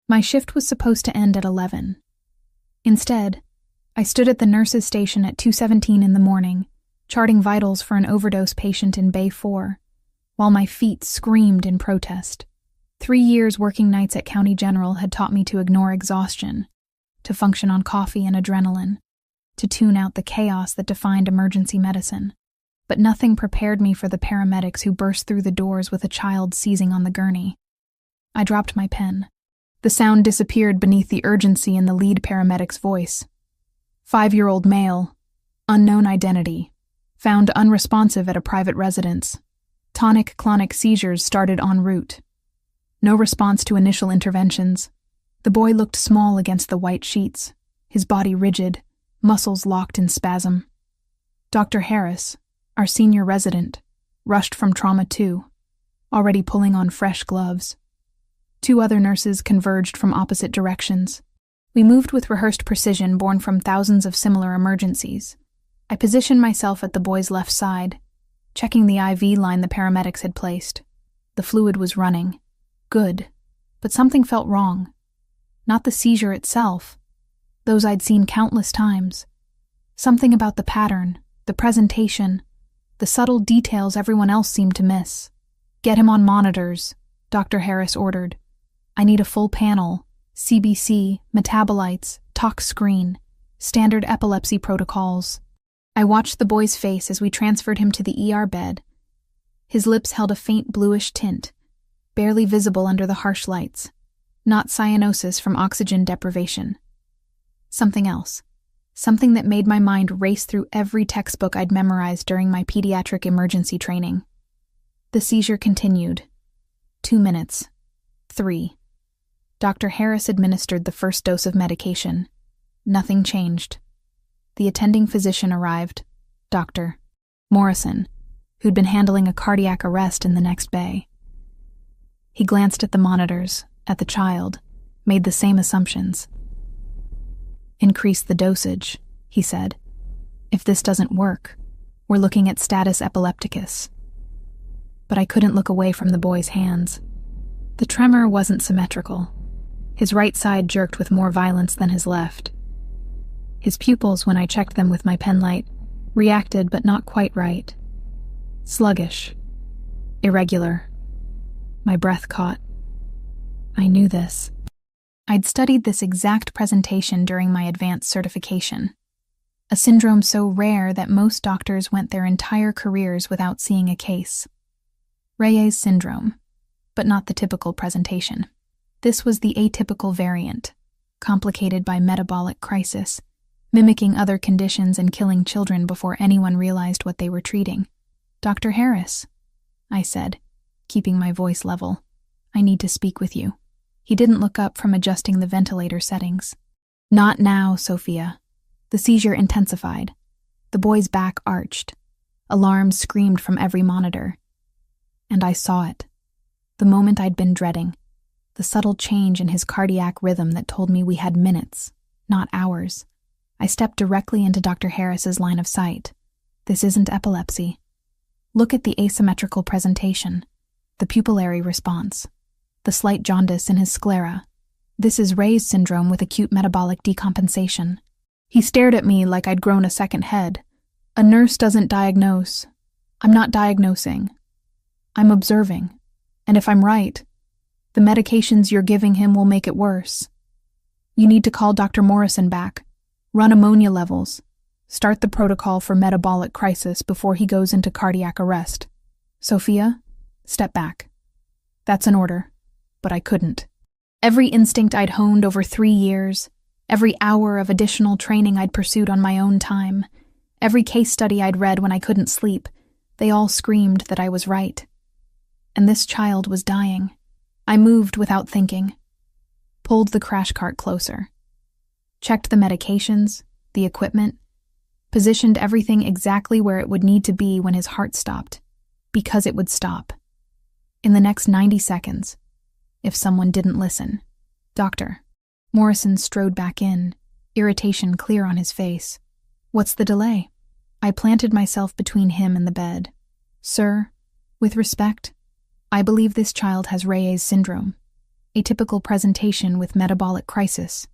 My shift was supposed to end at 11. Instead, I stood at the nurse's station at 2:17 in the morning, charting vitals for an overdose patient in Bay 4, while my feet screamed in protest. 3 years working nights at County General had taught me to ignore exhaustion, to function on coffee and adrenaline, to tune out the chaos that defined emergency medicine. But nothing prepared me for the paramedics who burst through the doors with a child seizing on the gurney. I dropped my pen. The sound disappeared beneath the urgency in the lead paramedic's voice. 5-year-old male, unknown identity, found unresponsive at a private residence. Tonic-clonic seizures started en route. No response to initial interventions. The boy looked small against the white sheets, his body rigid, muscles locked in spasm. Dr. Harris, our senior resident, rushed from Trauma 2, already pulling on fresh gloves. 2 other nurses converged from opposite directions. We moved with rehearsed precision born from thousands of similar emergencies. I positioned myself at the boy's left side, checking the IV line the paramedics had placed. The fluid was running. Good. But something felt wrong. Not the seizure itself. Those I'd seen countless times. Something about the pattern, the presentation, the subtle details everyone else seemed to miss. "Get him on monitors," Dr. Harris ordered. "I need a full panel, CBC, metabolites, tox screen, standard epilepsy protocols." I watched the boy's face as we transferred him to the ER bed. His lips held a faint bluish tint, barely visible under the harsh lights. Not cyanosis from oxygen deprivation. Something else. Something that made my mind race through every textbook I'd memorized during my pediatric emergency training. The seizure continued. 2 minutes. 3. Dr. Harris administered the first dose of medication. Nothing changed. The attending physician arrived, Dr. Morrison, who'd been handling a cardiac arrest in the next bay. He glanced at the monitors, at the child, made the same assumptions. "Increase the dosage," he said. "If this doesn't work, we're looking at status epilepticus." But I couldn't look away from the boy's hands. The tremor wasn't symmetrical. His right side jerked with more violence than his left. His pupils, when I checked them with my penlight, reacted but not quite right. Sluggish. Irregular. My breath caught. I knew this. I'd studied this exact presentation during my advanced certification. A syndrome so rare that most doctors went their entire careers without seeing a case. Reyes syndrome, but not the typical presentation. This was the atypical variant, complicated by metabolic crisis, mimicking other conditions and killing children before anyone realized what they were treating. "Dr. Harris," I said, keeping my voice level, "I need to speak with you." He didn't look up from adjusting the ventilator settings. "Not now, Sophia." The seizure intensified. The boy's back arched. Alarms screamed from every monitor. And I saw it. The moment I'd been dreading. The subtle change in his cardiac rhythm that told me we had minutes, not hours. I stepped directly into Dr. Harris's line of sight. This isn't epilepsy. Look at the asymmetrical presentation, the pupillary response, the slight jaundice in his sclera. This is Reyes syndrome with acute metabolic decompensation. He stared at me like I'd grown a second head. "A nurse doesn't diagnose. I'm not diagnosing. I'm observing. And if I'm right, the medications you're giving him will make it worse. You need to call Dr. Morrison back. Run ammonia levels. Start the protocol for metabolic crisis before he goes into cardiac arrest. Sophia, step back." That's an order, but I couldn't. Every instinct I'd honed over 3 years, every hour of additional training I'd pursued on my own time, every case study I'd read when I couldn't sleep, they all screamed that I was right. And this child was dying. I moved without thinking. Pulled the crash cart closer. Checked the medications, the equipment, positioned everything exactly where it would need to be when his heart stopped, because it would stop. In the next 90 seconds, if someone didn't listen. "Doctor." Morrison strode back in, irritation clear on his face. "What's the delay?" I planted myself between him and the bed. "Sir, with respect, I believe this child has Reyes syndrome. a typical presentation with metabolic crisis.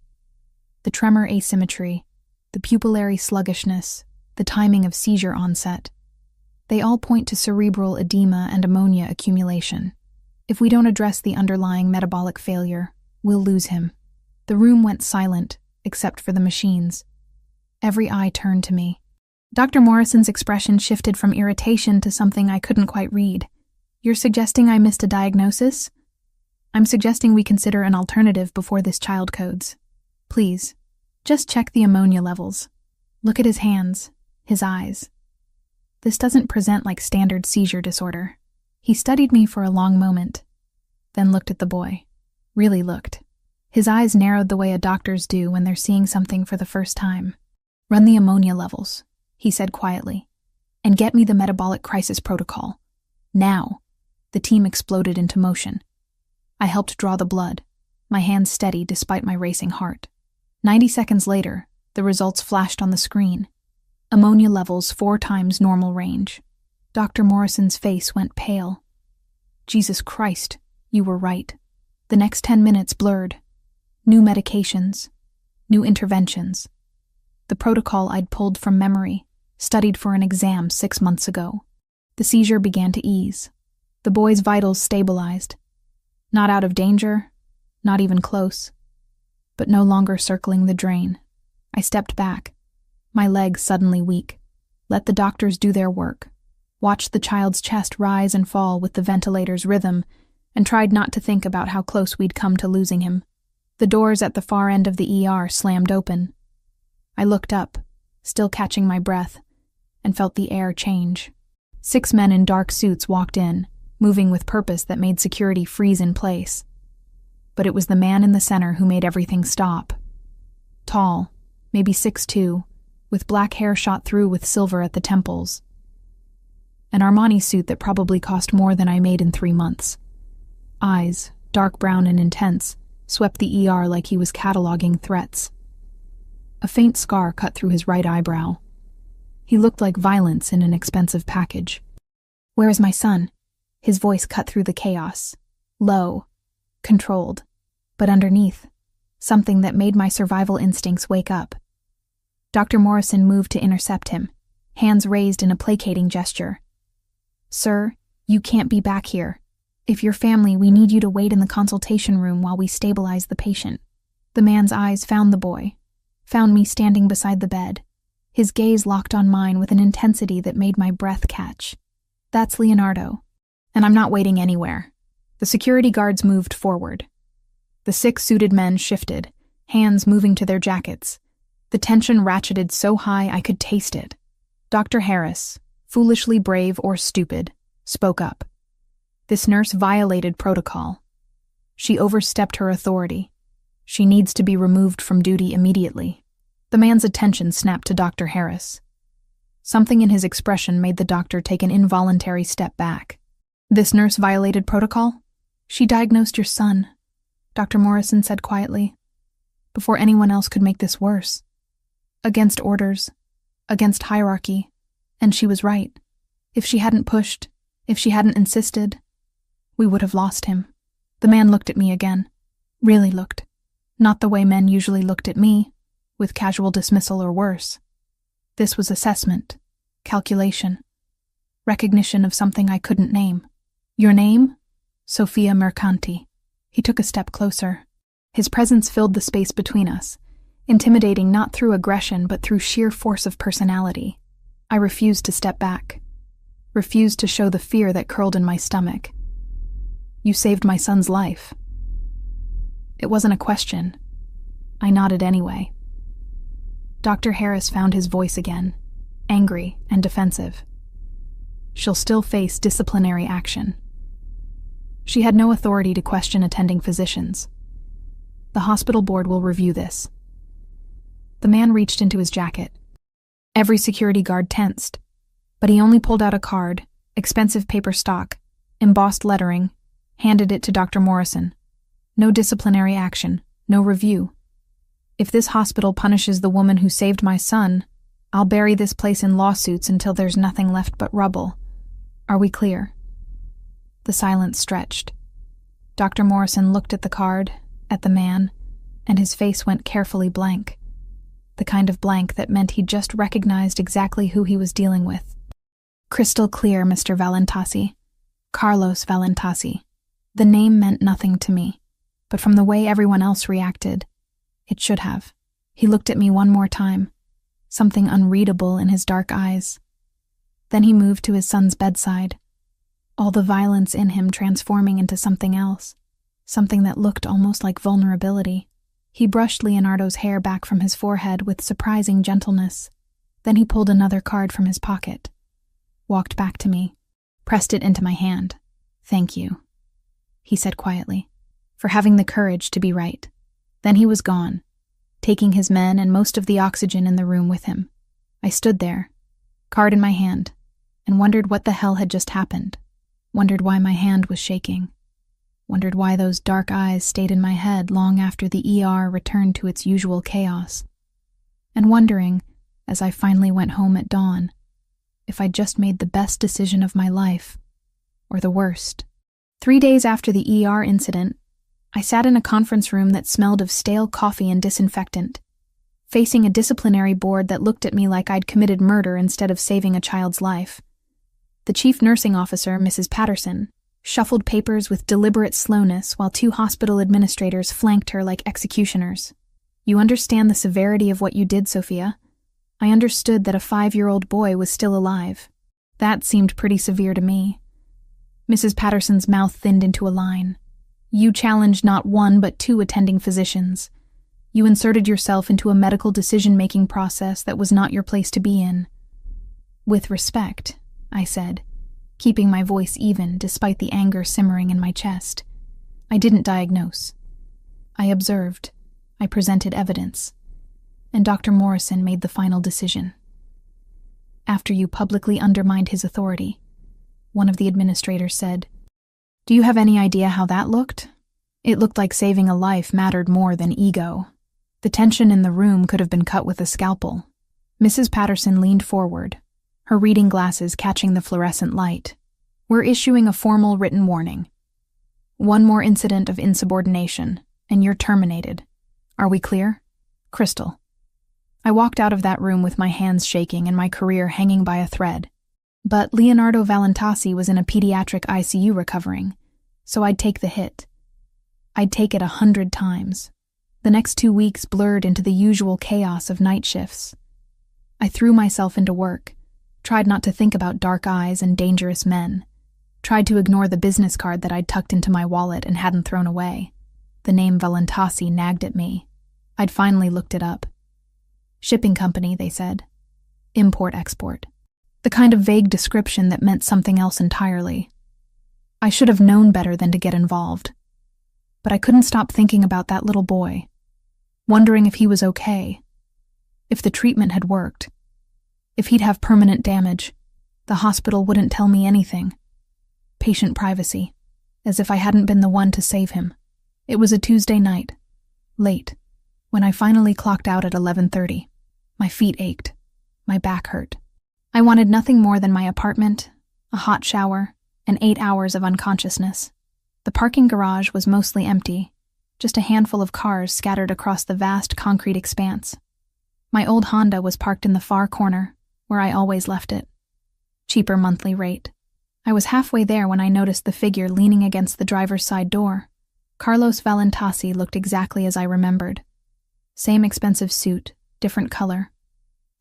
The tremor asymmetry, the pupillary sluggishness, the timing of seizure onset. They all point to cerebral edema and ammonia accumulation. If we don't address the underlying metabolic failure, we'll lose him. The room went silent, except for the machines. Every eye turned to me. Dr. Morrison's expression shifted from irritation to something I couldn't quite read. You're suggesting I missed a diagnosis? I'm suggesting we consider an alternative before this child codes. Please, just check the ammonia levels. Look at his hands, his eyes. This doesn't present like standard seizure disorder. He studied me for a long moment, then looked at the boy. Really looked. His eyes narrowed the way a doctor's do when they're seeing something for the first time. Run the ammonia levels, he said quietly, and get me the metabolic crisis protocol. Now. The team exploded into motion. I helped draw the blood, my hands steady despite my racing heart. 90 seconds later, the results flashed on the screen. Ammonia levels 4 times normal range. Dr. Morrison's face went pale. Jesus Christ, you were right. The next 10 minutes blurred. New medications, new interventions. The protocol I'd pulled from memory, studied for an exam 6 months ago. The seizure began to ease. The boy's vitals stabilized. Not out of danger, not even close, but no longer circling the drain. I stepped back, my legs suddenly weak. Let the doctors do their work. Watched the child's chest rise and fall with the ventilator's rhythm, and tried not to think about how close we'd come to losing him. The doors at the far end of the ER slammed open. I looked up, still catching my breath, and felt the air change. 6 men in dark suits walked in, moving with purpose that made security freeze in place. But it was the man in the center who made everything stop. Tall, maybe 6'2", with black hair shot through with silver at the temples. An Armani suit that probably cost more than I made in 3 months. Eyes, dark brown and intense, swept the ER like he was cataloging threats. A faint scar cut through his right eyebrow. He looked like violence in an expensive package. "Where is my son?" His voice cut through the chaos. Low, controlled, but underneath, something that made my survival instincts wake up. Dr. Morrison moved to intercept him, hands raised in a placating gesture. "Sir, you can't be back here. If you're family, we need you to wait in the consultation room while we stabilize the patient." The man's eyes found the boy, found me standing beside the bed. His gaze locked on mine with an intensity that made my breath catch. "That's Leonardo. And I'm not waiting anywhere." The security guards moved forward. The 6 suited men shifted, hands moving to their jackets. The tension ratcheted so high I could taste it. Dr. Harris, foolishly brave or stupid, spoke up. This nurse violated protocol. She overstepped her authority. She needs to be removed from duty immediately. The man's attention snapped to Dr. Harris. Something in his expression made the doctor take an involuntary step back. "This nurse violated protocol? She diagnosed your son," Dr. Morrison said quietly, "before anyone else could make this worse. Against orders, against hierarchy, and she was right. If she hadn't pushed, if she hadn't insisted, we would have lost him." The man looked at me again. Really looked. Not the way men usually looked at me, with casual dismissal or worse. This was assessment, calculation, recognition of something I couldn't name. "Your name?" "Sophia Mercanti." He took a step closer. His presence filled the space between us, intimidating not through aggression but through sheer force of personality. I refused to step back, refused to show the fear that curled in my stomach. "You saved my son's life." It wasn't a question. I nodded anyway. Dr. Harris found his voice again, angry and defensive. She'll still face disciplinary action. She had no authority to question attending physicians. The hospital board will review this. The man reached into his jacket. Every security guard tensed, but he only pulled out a card, expensive paper stock, embossed lettering, handed it to Dr. Morrison. No disciplinary action, no review. "If this hospital punishes the woman who saved my son, I'll bury this place in lawsuits until there's nothing left but rubble. Are we clear?" The silence stretched. Dr. Morrison looked at the card, at the man, and his face went carefully blank. The kind of blank that meant he'd just recognized exactly who he was dealing with. Crystal clear, Mr. Valentasi. Carlos Valentasi. The name meant nothing to me, but from the way everyone else reacted, it should have. He looked at me one more time, something unreadable in his dark eyes. Then he moved to his son's bedside, all the violence in him transforming into something else, something that looked almost like vulnerability. He brushed Leonardo's hair back from his forehead with surprising gentleness. Then he pulled another card from his pocket, walked back to me, pressed it into my hand. "Thank you," he said quietly, "for having the courage to be right." Then he was gone, taking his men and most of the oxygen in the room with him. I stood there, card in my hand, and wondered what the hell had just happened. Wondered why my hand was shaking. Wondered why those dark eyes stayed in my head long after the ER returned to its usual chaos. And wondering, as I finally went home at dawn, if I'd just made the best decision of my life, or the worst. 3 days after the ER incident, I sat in a conference room that smelled of stale coffee and disinfectant, facing a disciplinary board that looked at me like I'd committed murder instead of saving a child's life. The chief nursing officer, Mrs. Patterson, shuffled papers with deliberate slowness while 2 hospital administrators flanked her like executioners. "You understand the severity of what you did, Sophia. I understood that a 5-year-old boy was still alive. That seemed pretty severe to me." Mrs. Patterson's mouth thinned into a line. "You challenged not 1 but 2 attending physicians. You inserted yourself into a medical decision-making process that was not your place to be in." "With respect," I said, keeping my voice even despite the anger simmering in my chest. "I didn't diagnose. I observed. I presented evidence. And Dr. Morrison made the final decision. After you publicly undermined his authority," one of the administrators said. "Do you have any idea how that looked? It looked like saving a life mattered more than ego. The tension in the room could have been cut with a scalpel." Mrs. Patterson leaned forward, her reading glasses catching the fluorescent light. "We're issuing a formal written warning. 1 more incident of insubordination, and you're terminated. Are we clear? Crystal." I walked out of that room with my hands shaking and my career hanging by a thread. But Leonardo Valentasi was in a pediatric ICU recovering, so I'd take the hit. I'd take it 100 times. The next 2 weeks blurred into the usual chaos of night shifts. I threw myself into work, tried not to think about dark eyes and dangerous men, tried to ignore the business card that I'd tucked into my wallet and hadn't thrown away. The name Valentasi nagged at me. I'd finally looked it up. Shipping company, they said. Import-export. The kind of vague description that meant something else entirely. I should have known better than to get involved. But I couldn't stop thinking about that little boy, wondering if he was okay, if the treatment had worked, if he'd have permanent damage. The hospital wouldn't tell me anything. Patient privacy, as if I hadn't been the one to save him. It was a Tuesday night, late, when I finally clocked out at 11:30. My feet ached. My back hurt. I wanted nothing more than my apartment, a hot shower, and 8 hours of unconsciousness. The parking garage was mostly empty, just a handful of cars scattered across the vast concrete expanse. My old Honda was parked in the far corner, where I always left it. Cheaper monthly rate. I was halfway there when I noticed the figure leaning against the driver's side door. Carlos Valentasi looked exactly as I remembered. Same expensive suit, different color.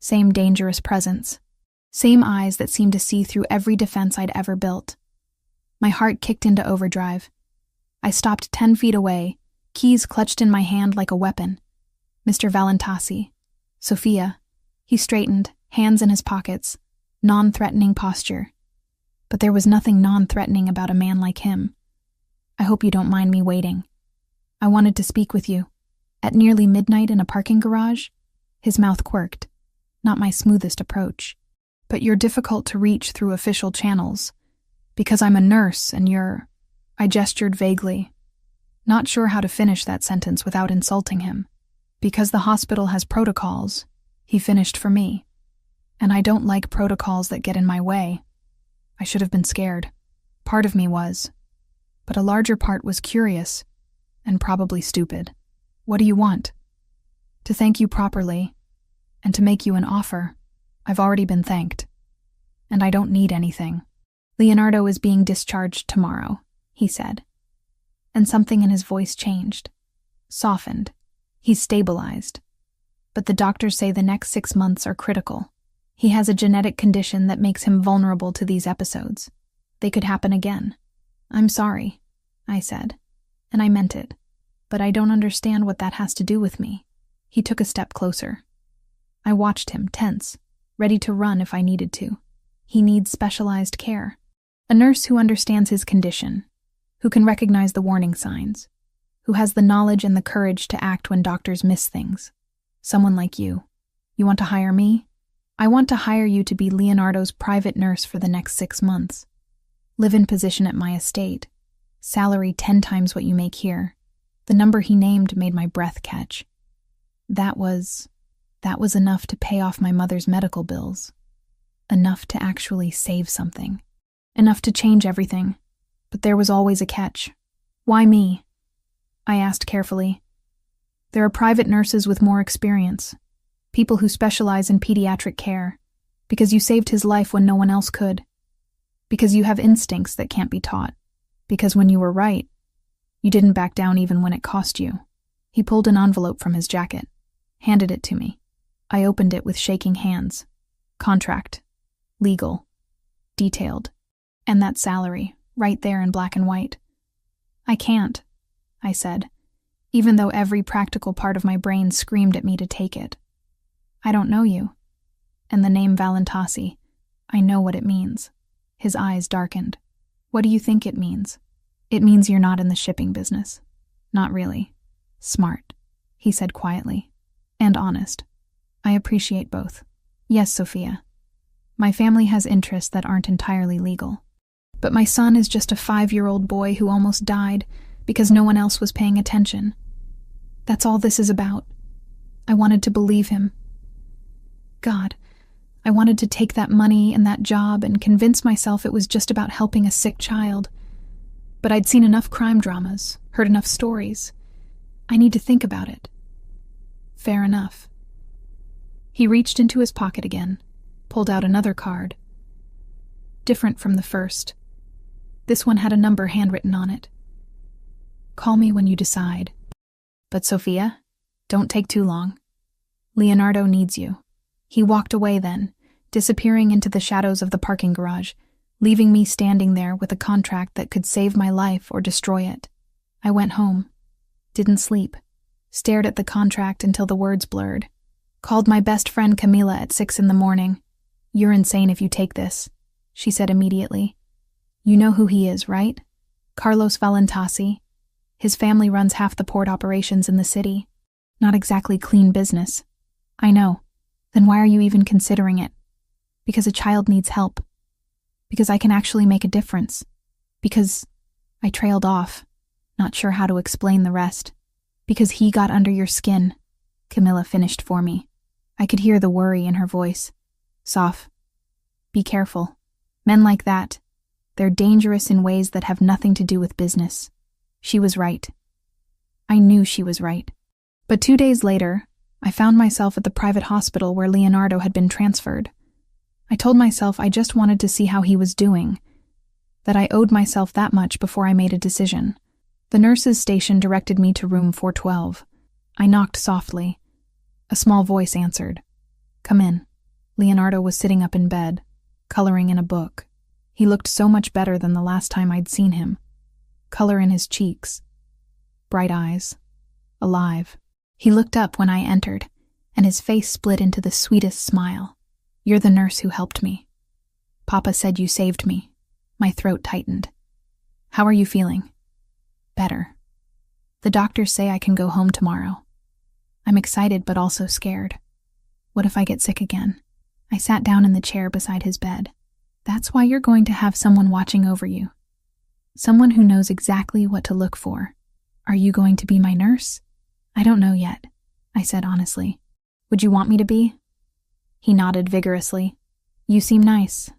Same dangerous presence. Same eyes that seemed to see through every defense I'd ever built. My heart kicked into overdrive. I stopped 10 feet away, keys clutched in my hand like a weapon. "Mr. Valentasi." "Sophia." He straightened, hands in his pockets, non-threatening posture. But there was nothing non-threatening about a man like him. "I hope you don't mind me waiting. I wanted to speak with you." At nearly midnight in a parking garage? His mouth quirked. Not my smoothest approach. "But you're difficult to reach through official channels. Because I'm a nurse and you're—" I gestured vaguely, not sure how to finish that sentence without insulting him. "Because the hospital has protocols," he finished for me. "And I don't like protocols that get in my way." I should have been scared. Part of me was. but a larger part was curious and probably stupid. What do you want? To thank you properly and to make you an offer. I've already been thanked, and I don't need anything. Leonardo is being discharged tomorrow, he said, and something in his voice changed, softened. He's stabilized, but the doctors say the next 6 months are critical. He has a genetic condition that makes him vulnerable to these episodes. They could happen again. I'm sorry, I said, and I meant it, but I don't understand what that has to do with me. He took a step closer. I watched him, tense, ready to run if I needed to. He needs specialized care. A nurse who understands his condition, who can recognize the warning signs, who has the knowledge and the courage to act when doctors miss things. Someone like you. You want to hire me? I want to hire you to be Leonardo's private nurse for the next 6 months. Live-in position at my estate. Salary 10 times what you make here. The number he named made my breath catch. That was enough to pay off my mother's medical bills. Enough to actually save something. Enough to change everything. But there was always a catch. Why me? I asked carefully. There are private nurses with more experience. People who specialize in pediatric care. Because you saved his life when no one else could. Because you have instincts that can't be taught. Because when you were right, you didn't back down even when it cost you. He pulled an envelope from his jacket, handed it to me. I opened it with shaking hands. Contract. Legal. Detailed. And that salary, right there in black and white. I can't, I said, even though every practical part of my brain screamed at me to take it. I don't know you. And the name Valentasi, I know what it means. His eyes darkened. What do you think it means? It means you're not in the shipping business. Not really. Smart, he said quietly. And honest. I appreciate both. Yes, Sophia. My family has interests that aren't entirely legal. But my son is just a 5-year-old boy who almost died because no one else was paying attention. That's all this is about. I wanted to believe him. God, I wanted to take that money and that job and convince myself it was just about helping a sick child. But I'd seen enough crime dramas, heard enough stories. I need to think about it. Fair enough. He reached into his pocket again, pulled out another card. Different from the first. This one had a number handwritten on it. Call me when you decide. But Sophia, don't take too long. Leonardo needs you. He walked away then, disappearing into the shadows of the parking garage, leaving me standing there with a contract that could save my life or destroy it. I went home. Didn't sleep. Stared at the contract until the words blurred. Called my best friend Camila at 6 a.m. You're insane if you take this, she said immediately. You know who he is, right? Carlos Valentasi. His family runs half the port operations in the city. Not exactly clean business. I know. Then why are you even considering it? Because a child needs help. Because I can actually make a difference. Because I trailed off, not sure how to explain the rest. Because he got under your skin, Camilla finished for me. I could hear the worry in her voice. Soph, be careful. Men like that, they're dangerous in ways that have nothing to do with business. She was right. I knew she was right. But 2 days later, I found myself at the private hospital where Leonardo had been transferred. I told myself I just wanted to see how he was doing, that I owed myself that much before I made a decision. The nurse's station directed me to room 412. I knocked softly. A small voice answered. Come in. Leonardo was sitting up in bed, coloring in a book. He looked so much better than the last time I'd seen him. Color in his cheeks. Bright eyes. Alive. He looked up when I entered, and his face split into the sweetest smile. You're the nurse who helped me. Papa said you saved me. My throat tightened. How are you feeling? Better. The doctors say I can go home tomorrow. I'm excited but also scared. What if I get sick again? I sat down in the chair beside his bed. That's why you're going to have someone watching over you. Someone who knows exactly what to look for. Are you going to be my nurse? I don't know yet, I said honestly. Would you want me to be? He nodded vigorously. You seem nice.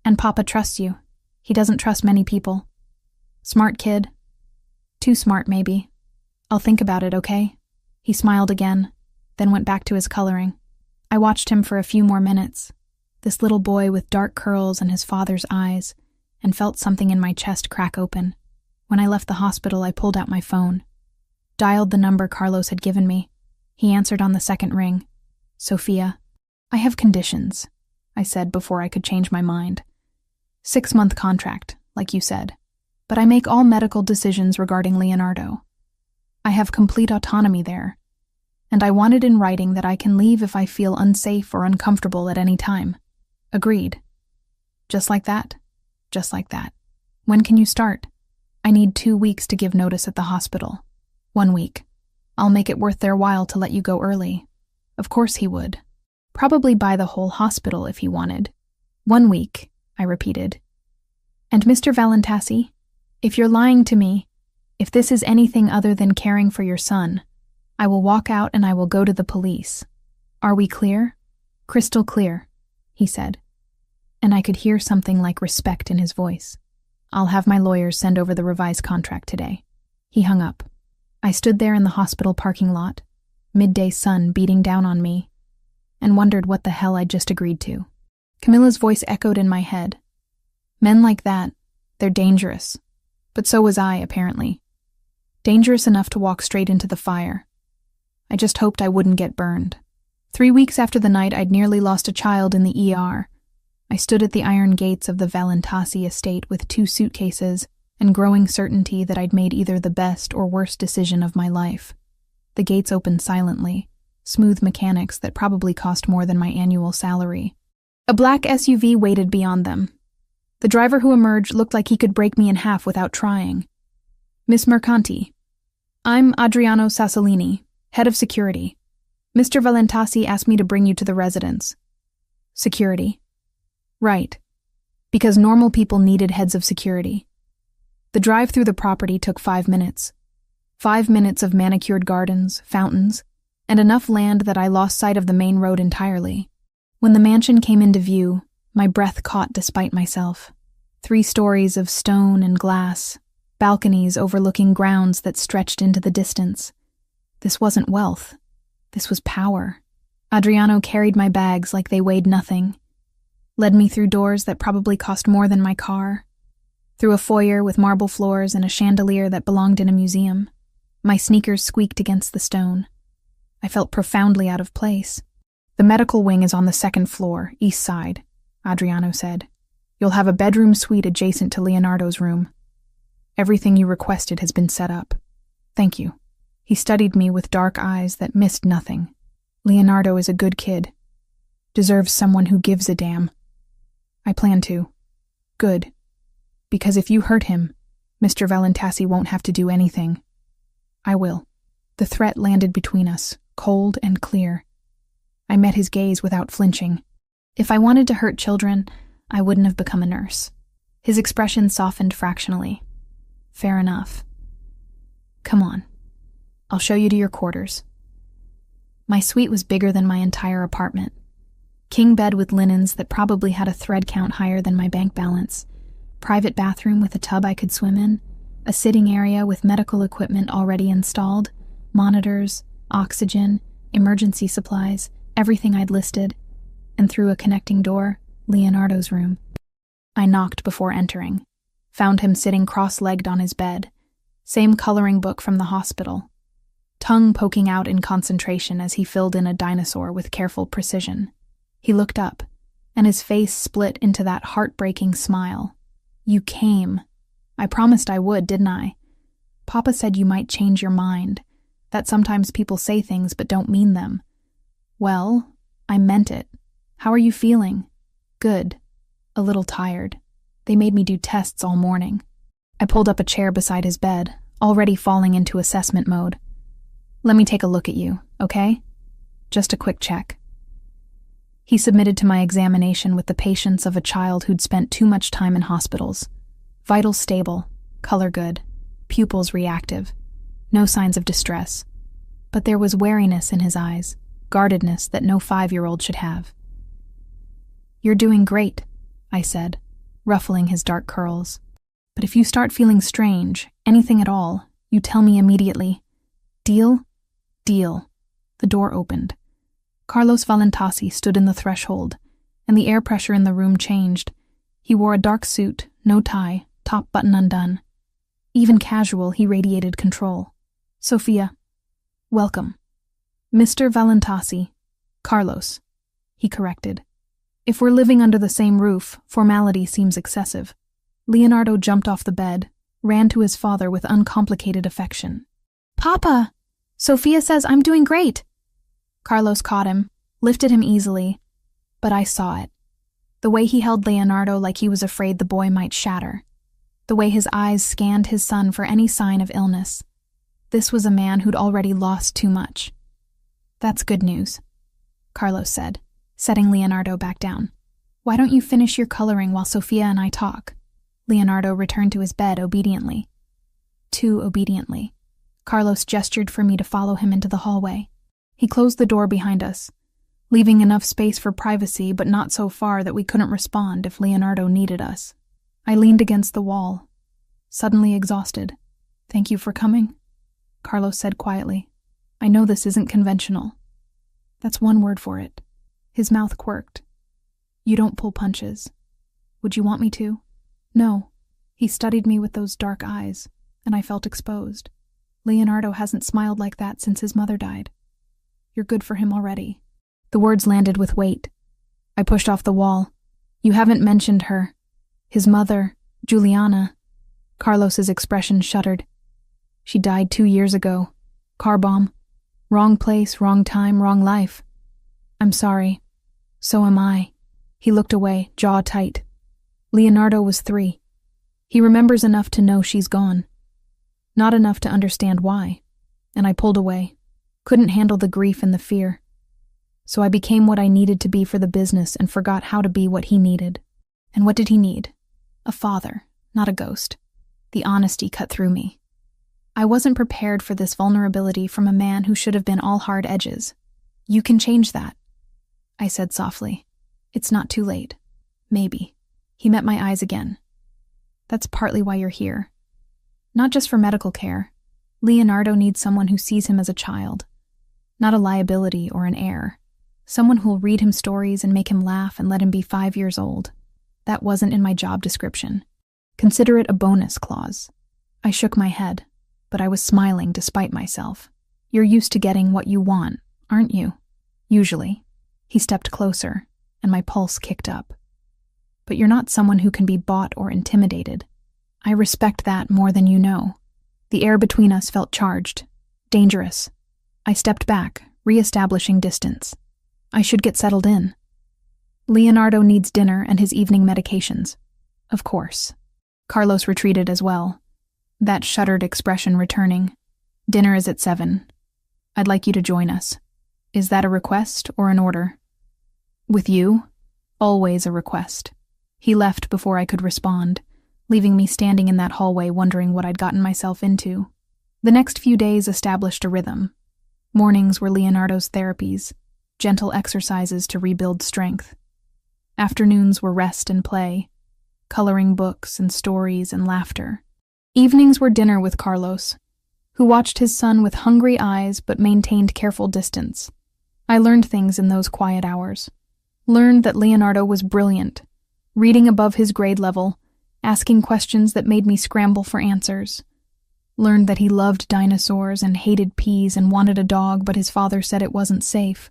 And Papa trusts you. He doesn't trust many people. Smart kid. Too smart, maybe. I'll think about it, okay? He smiled again, then went back to his coloring. I watched him for a few more minutes, this little boy with dark curls and his father's eyes, and felt something in my chest crack open. When I left the hospital, I pulled out my phone, dialed the number Carlos had given me. He answered on the second ring. Sophia, I have conditions, I said before I could change my mind. 6-month contract, like you said, but I make all medical decisions regarding Leonardo. I have complete autonomy there, and I want it in writing that I can leave if I feel unsafe or uncomfortable at any time. Agreed. Just like that? Just like that. When can you start? I need 2 weeks to give notice at the hospital. 1 week. I'll make it worth their while to let you go early. Of course he would. Probably buy the whole hospital if he wanted. 1 week, I repeated. And Mr. Valentasi, if you're lying to me, if this is anything other than caring for your son, I will walk out and I will go to the police. Are we clear? Crystal clear, he said. And I could hear something like respect in his voice. I'll have my lawyers send over the revised contract today. He hung up. I stood there in the hospital parking lot, midday sun beating down on me, and wondered what the hell I'd just agreed to. Camilla's voice echoed in my head. Men like that, they're dangerous. But so was I, apparently. Dangerous enough to walk straight into the fire. I just hoped I wouldn't get burned. 3 weeks after the night I'd nearly lost a child in the ER, I stood at the iron gates of the Valentasi estate with 2 suitcases and growing certainty that I'd made either the best or worst decision of my life. The gates opened silently, smooth mechanics that probably cost more than my annual salary. A black SUV waited beyond them. The driver who emerged looked like he could break me in half without trying. Miss Mercanti, I'm Adriano Sassolini, head of security. Mr. Valentasi asked me to bring you to the residence. Security. Right. Because normal people needed heads of security. The drive through the property took 5 minutes. 5 minutes of manicured gardens, fountains, and enough land that I lost sight of the main road entirely. When the mansion came into view, my breath caught despite myself. 3 stories of stone and glass, balconies overlooking grounds that stretched into the distance. This wasn't wealth. This was power. Adriano carried my bags like they weighed nothing, led me through doors that probably cost more than my car, through a foyer with marble floors and a chandelier that belonged in a museum. My sneakers squeaked against the stone. I felt profoundly out of place. The medical wing is on the 2nd floor, east side, Adriano said. You'll have a bedroom suite adjacent to Leonardo's room. Everything you requested has been set up. Thank you. He studied me with dark eyes that missed nothing. Leonardo is a good kid. Deserves someone who gives a damn. I plan to. Good. Because if you hurt him, Mr. Valentasi won't have to do anything. I will. The threat landed between us, cold and clear. I met his gaze without flinching. If I wanted to hurt children, I wouldn't have become a nurse. His expression softened fractionally. Fair enough. Come on. I'll show you to your quarters. My suite was bigger than my entire apartment. King bed with linens that probably had a thread count higher than my bank balance. Private bathroom with a tub I could swim in. A sitting area with medical equipment already installed. Monitors, oxygen, emergency supplies, everything I'd listed. And through a connecting door, Leonardo's room. I knocked before entering. Found him sitting cross-legged on his bed. Same coloring book from the hospital. Tongue poking out in concentration as he filled in a dinosaur with careful precision. He looked up, and his face split into that heartbreaking smile. You came. I promised I would, didn't I? Papa said you might change your mind, that sometimes people say things but don't mean them. Well, I meant it. How are you feeling? Good. A little tired. They made me do tests all morning. I pulled up a chair beside his bed, already falling into assessment mode. Let me take a look at you, okay? Just a quick check. He submitted to my examination with the patience of a child who'd spent too much time in hospitals. Vitals stable, color good, pupils reactive, no signs of distress. But there was wariness in his eyes, guardedness that no 5-year-old should have. You're doing great, I said, ruffling his dark curls. But if you start feeling strange, anything at all, you tell me immediately. Deal? Deal. The door opened. Carlos Valentasi stood in the threshold, and the air pressure in the room changed. He wore a dark suit, no tie, top button undone. Even casual, he radiated control. Sophia. Welcome. Mr. Valentasi. Carlos. He corrected. If we're living under the same roof, formality seems excessive. Leonardo jumped off the bed, ran to his father with uncomplicated affection. Papa! Sophia says I'm doing great. Carlos caught him, lifted him easily, but I saw it. The way he held Leonardo like he was afraid the boy might shatter. The way his eyes scanned his son for any sign of illness. This was a man who'd already lost too much. That's good news, Carlos said, setting Leonardo back down. Why don't you finish your coloring while Sophia and I talk? Leonardo returned to his bed obediently. Too obediently. Carlos gestured for me to follow him into the hallway. He closed the door behind us, leaving enough space for privacy but not so far that we couldn't respond if Leonardo needed us. I leaned against the wall, suddenly exhausted. Thank you for coming, Carlos said quietly. I know this isn't conventional. That's one word for it. His mouth quirked. You don't pull punches. Would you want me to? No. He studied me with those dark eyes, and I felt exposed. Leonardo hasn't smiled like that since his mother died. You're good for him already. The words landed with weight. I pushed off the wall. You haven't mentioned her. His mother, Juliana. Carlos's expression shuddered. She died 2 years ago. Car bomb. Wrong place, wrong time, wrong life. I'm sorry. So am I. He looked away, jaw tight. Leonardo was 3. He remembers enough to know she's gone. Not enough to understand why. And I pulled away. Couldn't handle the grief and the fear. So I became what I needed to be for the business and forgot how to be what he needed. And what did he need? A father, not a ghost. The honesty cut through me. I wasn't prepared for this vulnerability from a man who should have been all hard edges. You can change that, I said softly. It's not too late. Maybe. He met my eyes again. That's partly why you're here. Not just for medical care. Leonardo needs someone who sees him as a child. Not a liability or an heir. Someone who'll read him stories and make him laugh and let him be 5 years old. That wasn't in my job description. Consider it a bonus clause. I shook my head, but I was smiling despite myself. You're used to getting what you want, aren't you? Usually. He stepped closer, and my pulse kicked up. But you're not someone who can be bought or intimidated. I respect that more than you know. The air between us felt charged, dangerous. I stepped back, re-establishing distance. I should get settled in. Leonardo needs dinner and his evening medications. Of course. Carlos retreated as well, that shuttered expression returning. Dinner is at 7. I'd like you to join us. Is that a request or an order? With you? Always a request. He left before I could respond, leaving me standing in that hallway wondering what I'd gotten myself into. The next few days established a rhythm. Mornings were Leonardo's therapies, gentle exercises to rebuild strength. Afternoons were rest and play, coloring books and stories and laughter. Evenings were dinner with Carlos, who watched his son with hungry eyes but maintained careful distance. I learned things in those quiet hours. Learned that Leonardo was brilliant, reading above his grade level, asking questions that made me scramble for answers. Learned that he loved dinosaurs and hated peas and wanted a dog, but his father said it wasn't safe.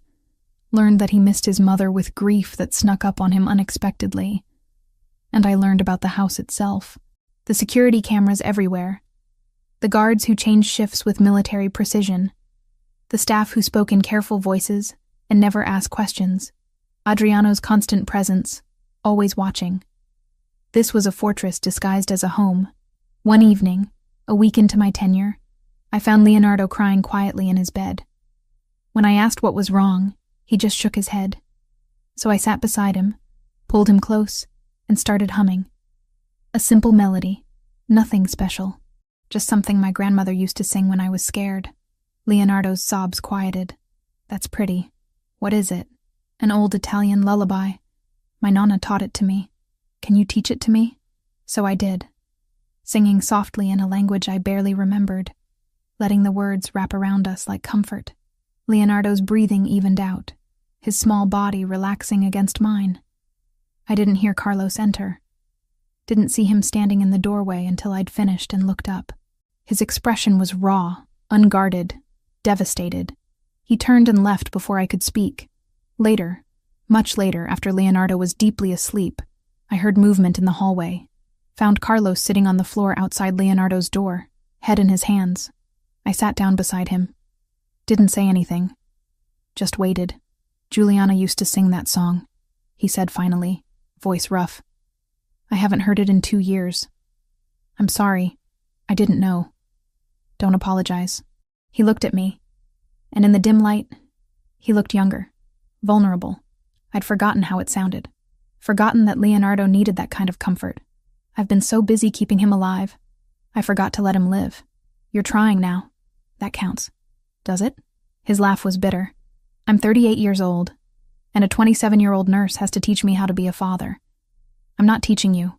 Learned that he missed his mother with grief that snuck up on him unexpectedly. And I learned about the house itself, the security cameras everywhere, the guards who changed shifts with military precision, the staff who spoke in careful voices and never asked questions, Adriano's constant presence, always watching. This was a fortress disguised as a home. One evening, a week into my tenure, I found Leonardo crying quietly in his bed. When I asked what was wrong, he just shook his head. So I sat beside him, pulled him close, and started humming. A simple melody, nothing special, just something my grandmother used to sing when I was scared. Leonardo's sobs quieted. That's pretty. What is it? An old Italian lullaby. My nonna taught it to me. Can you teach it to me? So I did. singing softly in a language I barely remembered, letting the words wrap around us like comfort. Leonardo's breathing evened out, his small body relaxing against mine. I didn't hear Carlos enter. Didn't see him standing in the doorway until I'd finished and looked up. His expression was raw, unguarded, devastated. He turned and left before I could speak. Later, much later, after Leonardo was deeply asleep, I heard movement in the hallway. Found Carlos sitting on the floor outside Leonardo's door, head in his hands. I sat down beside him. Didn't say anything. Just waited. Juliana used to sing that song, he said finally, voice rough. I haven't heard it in 2 years. I'm sorry. I didn't know. Don't apologize. He looked at me, and in the dim light, he looked younger, vulnerable. I'd forgotten how it sounded. Forgotten that Leonardo needed that kind of comfort. I've been so busy keeping him alive, I forgot to let him live. You're trying now. That counts. Does it? His laugh was bitter. I'm 38 years old, and a 27-year-old nurse has to teach me how to be a father. I'm not teaching you.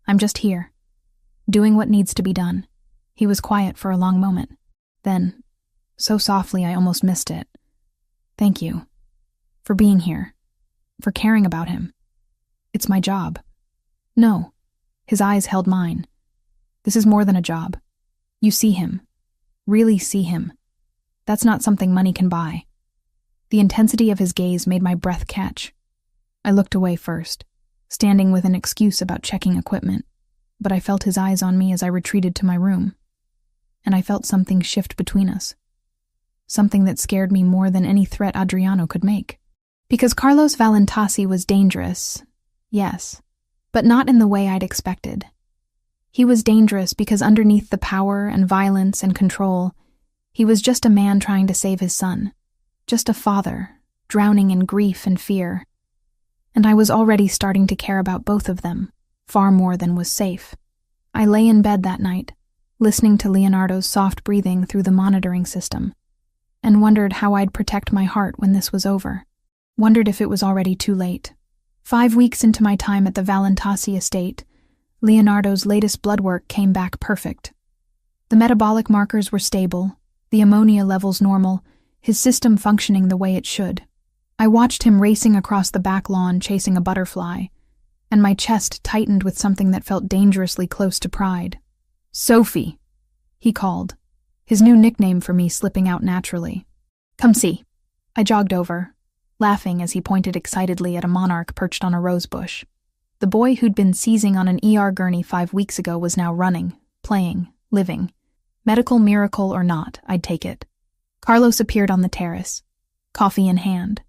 I'm just here, doing what needs to be done. He was quiet for a long moment. Then, so softly I almost missed it. Thank you. For being here. For caring about him. It's my job. No. His eyes held mine. This is more than a job. You see him. Really see him. That's not something money can buy. The intensity of his gaze made my breath catch. I looked away first, standing with an excuse about checking equipment, but I felt his eyes on me as I retreated to my room. And I felt something shift between us. Something that scared me more than any threat Adriano could make. Because Carlos Valentasi was dangerous, yes, but not in the way I'd expected. He was dangerous because underneath the power and violence and control, he was just a man trying to save his son. Just a father, drowning in grief and fear. And I was already starting to care about both of them, far more than was safe. I lay in bed that night, listening to Leonardo's soft breathing through the monitoring system, and wondered how I'd protect my heart when this was over. Wondered if it was already too late. 5 weeks into my time at the Valentasi estate, Leonardo's latest blood work came back perfect. The metabolic markers were stable, the ammonia levels normal, his system functioning the way it should. I watched him racing across the back lawn chasing a butterfly, and my chest tightened with something that felt dangerously close to pride. Sophie, he called, his new nickname for me slipping out naturally. Come see. I jogged over, laughing as he pointed excitedly at a monarch perched on a rose bush. The boy who'd been seizing on an ER gurney 5 weeks ago was now running, playing, living. Medical miracle or not, I'd take it. Carlos appeared on the terrace, coffee in hand,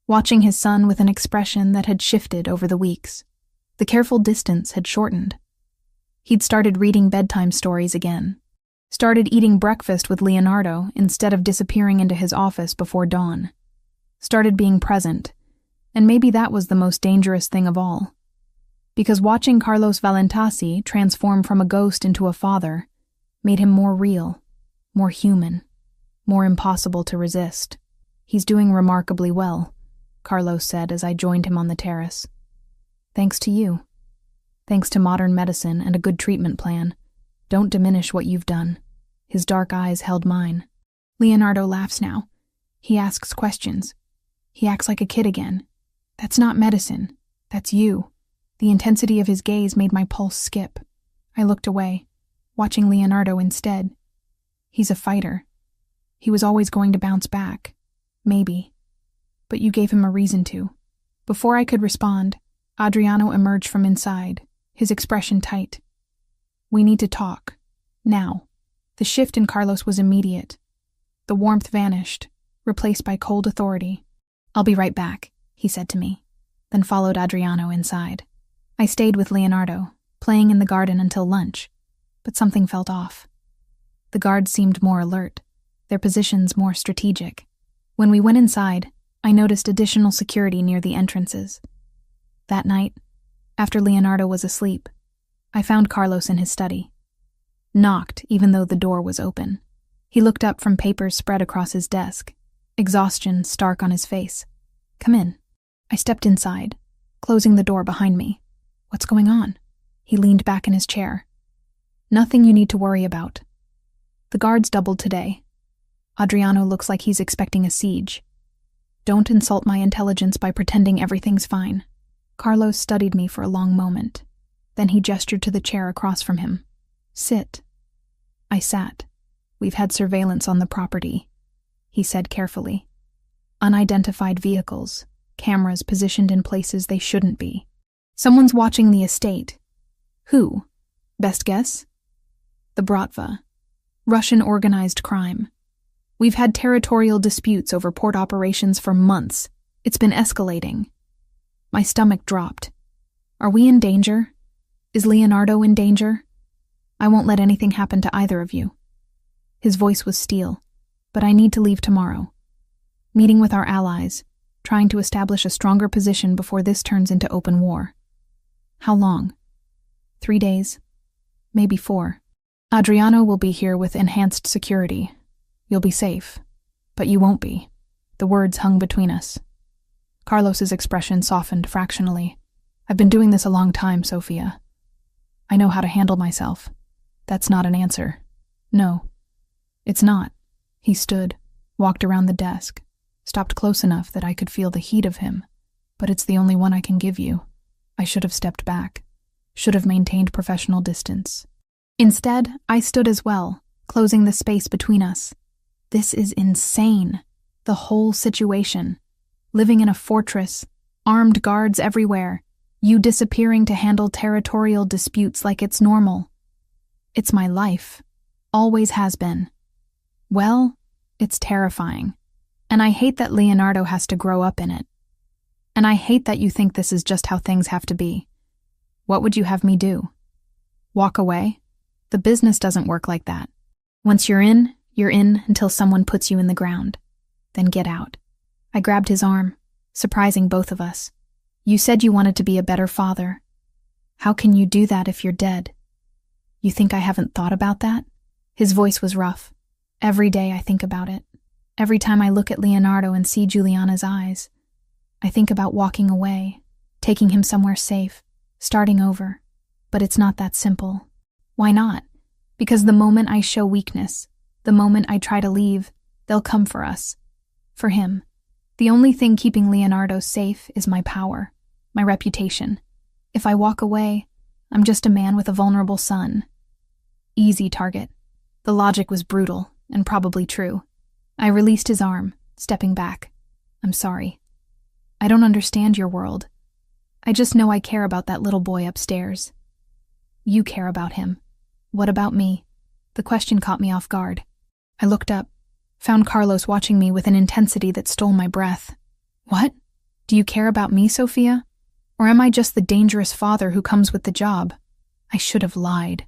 watching his son with an expression that had shifted over the weeks. The careful distance had shortened. He'd started reading bedtime stories again, started eating breakfast with Leonardo instead of disappearing into his office before dawn, started being present, and maybe that was the most dangerous thing of all. Because watching Carlos Valentasi transform from a ghost into a father made him more real, more human, more impossible to resist. He's doing remarkably well, Carlos said as I joined him on the terrace. Thanks to you. Thanks to modern medicine and a good treatment plan. Don't diminish what you've done. His dark eyes held mine. Leonardo laughs now. He asks questions. He acts like a kid again. That's not medicine. That's you. The intensity of his gaze made my pulse skip. I looked away, watching Leonardo instead. He's a fighter. He was always going to bounce back. Maybe. But you gave him a reason to. Before I could respond, Adriano emerged from inside, his expression tight. We need to talk. Now. The shift in Carlos was immediate. The warmth vanished, replaced by cold authority. I'll be right back, he said to me, then followed Adriano inside. I stayed with Leonardo, playing in the garden until lunch, but something felt off. The guards seemed more alert, their positions more strategic. When we went inside, I noticed additional security near the entrances. That night, after Leonardo was asleep, I found Carlos in his study. Knocked even though the door was open. He looked up from papers spread across his desk, exhaustion stark on his face. Come in. I stepped inside, closing the door behind me. What's going on? He leaned back in his chair. Nothing you need to worry about. The guards doubled today. Adriano looks like he's expecting a siege. Don't insult my intelligence by pretending everything's fine. Carlos studied me for a long moment. Then he gestured to the chair across from him. Sit. I sat. We've had surveillance on the property, he said carefully. Unidentified vehicles, cameras positioned in places they shouldn't be. Someone's watching the estate. Who? Best guess? The Bratva. Russian organized crime. We've had territorial disputes over port operations for months. It's been escalating. My stomach dropped. Are we in danger? Is Leonardo in danger? I won't let anything happen to either of you. His voice was steel, but I need to leave tomorrow. Meeting with our allies, trying to establish a stronger position before this turns into open war. How long? 3 days, maybe 4. Adriano will be here with enhanced security. You'll be safe, but you won't be. The words hung between us. Carlos's expression softened fractionally. I've been doing this a long time, Sophia. I know how to handle myself. That's not an answer. No, it's not. He stood, walked around the desk, stopped close enough that I could feel the heat of him. But it's the only one I can give you. I should have stepped back, should have maintained professional distance. Instead, I stood as well, closing the space between us. This is insane. The whole situation. Living in a fortress, armed guards everywhere, you disappearing to handle territorial disputes like it's normal. It's my life. Always has been. Well, it's terrifying. And I hate that Leonardo has to grow up in it. And I hate that you think this is just how things have to be. What would you have me do? Walk away? The business doesn't work like that. Once you're in until someone puts you in the ground. Then get out. I grabbed his arm, surprising both of us. You said you wanted to be a better father. How can you do that if you're dead? You think I haven't thought about that? His voice was rough. Every day I think about it. Every time I look at Leonardo and see Juliana's eyes, I think about walking away, taking him somewhere safe, starting over. But it's not that simple. Why not? Because the moment I show weakness, the moment I try to leave, they'll come for us. For him. The only thing keeping Leonardo safe is my power, my reputation. If I walk away, I'm just a man with a vulnerable son. Easy target. The logic was brutal, and probably true. I released his arm, stepping back. I'm sorry. I don't understand your world. I just know I care about that little boy upstairs. You care about him. What about me? The question caught me off guard. I looked up, found Carlos watching me with an intensity that stole my breath. What? Do you care about me, Sophia? Or am I just the dangerous father who comes with the job? I should have lied.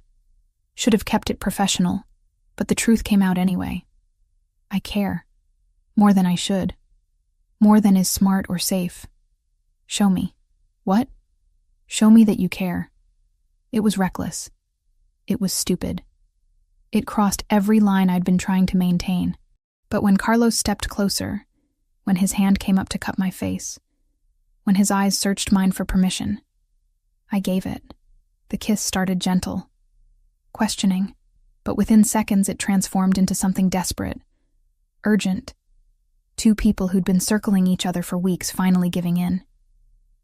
Should have kept it professional, but the truth came out anyway. I care. More than I should. More than is smart or safe. Show me. What? Show me that you care. It was reckless. It was stupid. It crossed every line I'd been trying to maintain. But when Carlos stepped closer, when his hand came up to cup my face, when his eyes searched mine for permission, I gave it. The kiss started gentle, questioning, but within seconds it transformed into something desperate, urgent. 2 people who'd been circling each other for weeks finally giving in.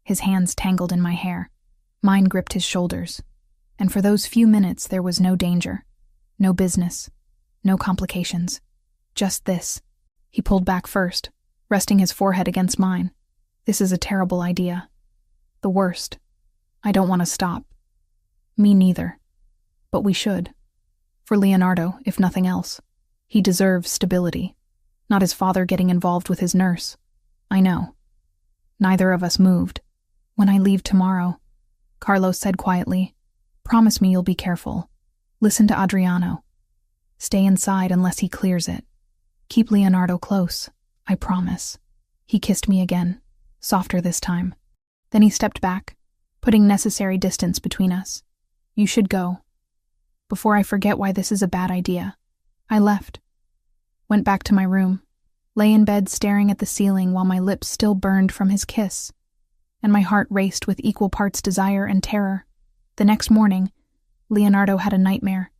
His hands tangled in my hair. Mine gripped his shoulders. And for those few minutes there was no danger, no business, no complications. Just this. He pulled back first, resting his forehead against mine. This is a terrible idea. The worst. I don't want to stop. Me neither. But we should. For Leonardo, if nothing else. He deserves stability. Not his father getting involved with his nurse. I know. Neither of us moved. When I leave tomorrow, Carlos said quietly, promise me you'll be careful. Listen to Adriano. Stay inside unless he clears it. Keep Leonardo close. I promise. He kissed me again, softer this time. Then he stepped back, putting necessary distance between us. You should go. Before I forget why this is a bad idea. I left. Went back to my room, lay in bed staring at the ceiling while my lips still burned from his kiss, and my heart raced with equal parts desire and terror. The next morning, Leonardo had a nightmare.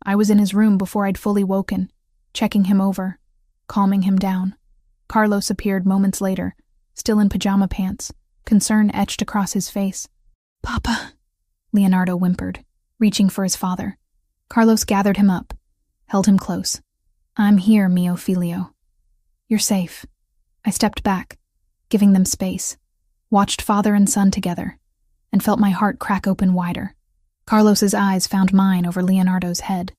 I was in his room before I'd fully woken, checking him over, calming him down. Carlos appeared moments later, still in pajama pants, concern etched across his face. "Papa," Leonardo whimpered, reaching for his father. Carlos gathered him up, held him close. "I'm here, mio filio. You're safe." I stepped back, giving them space, watched father and son together, and felt my heart crack open wider. Carlos's eyes found mine over Leonardo's head.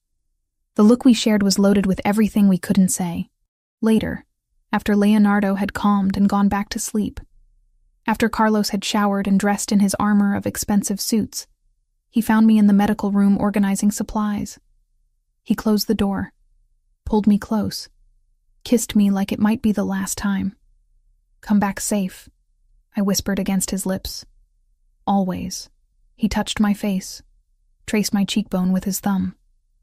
The look we shared was loaded with everything we couldn't say. Later, after Leonardo had calmed and gone back to sleep, after Carlos had showered and dressed in his armor of expensive suits, he found me in the medical room organizing supplies. He closed the door, pulled me close, kissed me like it might be the last time. "Come back safe," I whispered against his lips. "Always." He touched my face, traced my cheekbone with his thumb.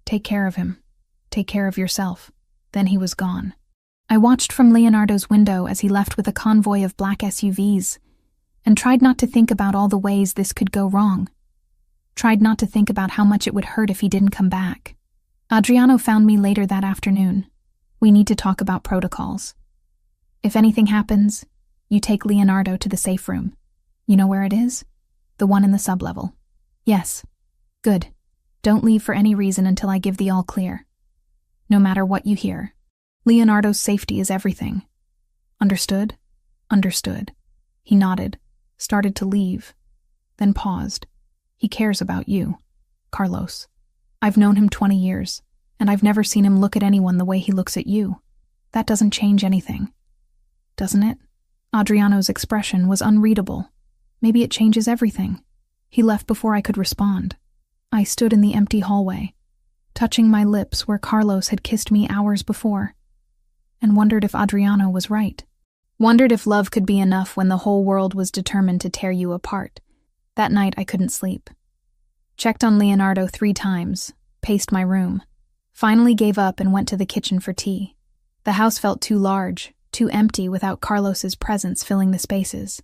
"Take care of him. Take care of yourself." Then he was gone. I watched from Leonardo's window as he left with a convoy of black SUVs, and tried not to think about all the ways this could go wrong. Tried not to think about how much it would hurt if he didn't come back. Adriano found me later that afternoon. "We need to talk about protocols. If anything happens, you take Leonardo to the safe room. You know where it is? The one in the sublevel." "Yes." "Good. Don't leave for any reason until I give the all clear. No matter what you hear. Leonardo's safety is everything." "Understood?" "Understood." He nodded, started to leave, then paused. "He cares about you, Carlos. I've known him 20 years, and I've never seen him look at anyone the way he looks at you. That doesn't change anything." "Doesn't it?" Adriano's expression was unreadable. "Maybe it changes everything." He left before I could respond. I stood in the empty hallway, touching my lips where Carlos had kissed me hours before, and wondered if Adriano was right. Wondered if love could be enough when the whole world was determined to tear you apart. That night I couldn't sleep. Checked on Leonardo 3 times, paced my room, finally gave up and went to the kitchen for tea. The house felt too large, too empty without Carlos's presence filling the spaces.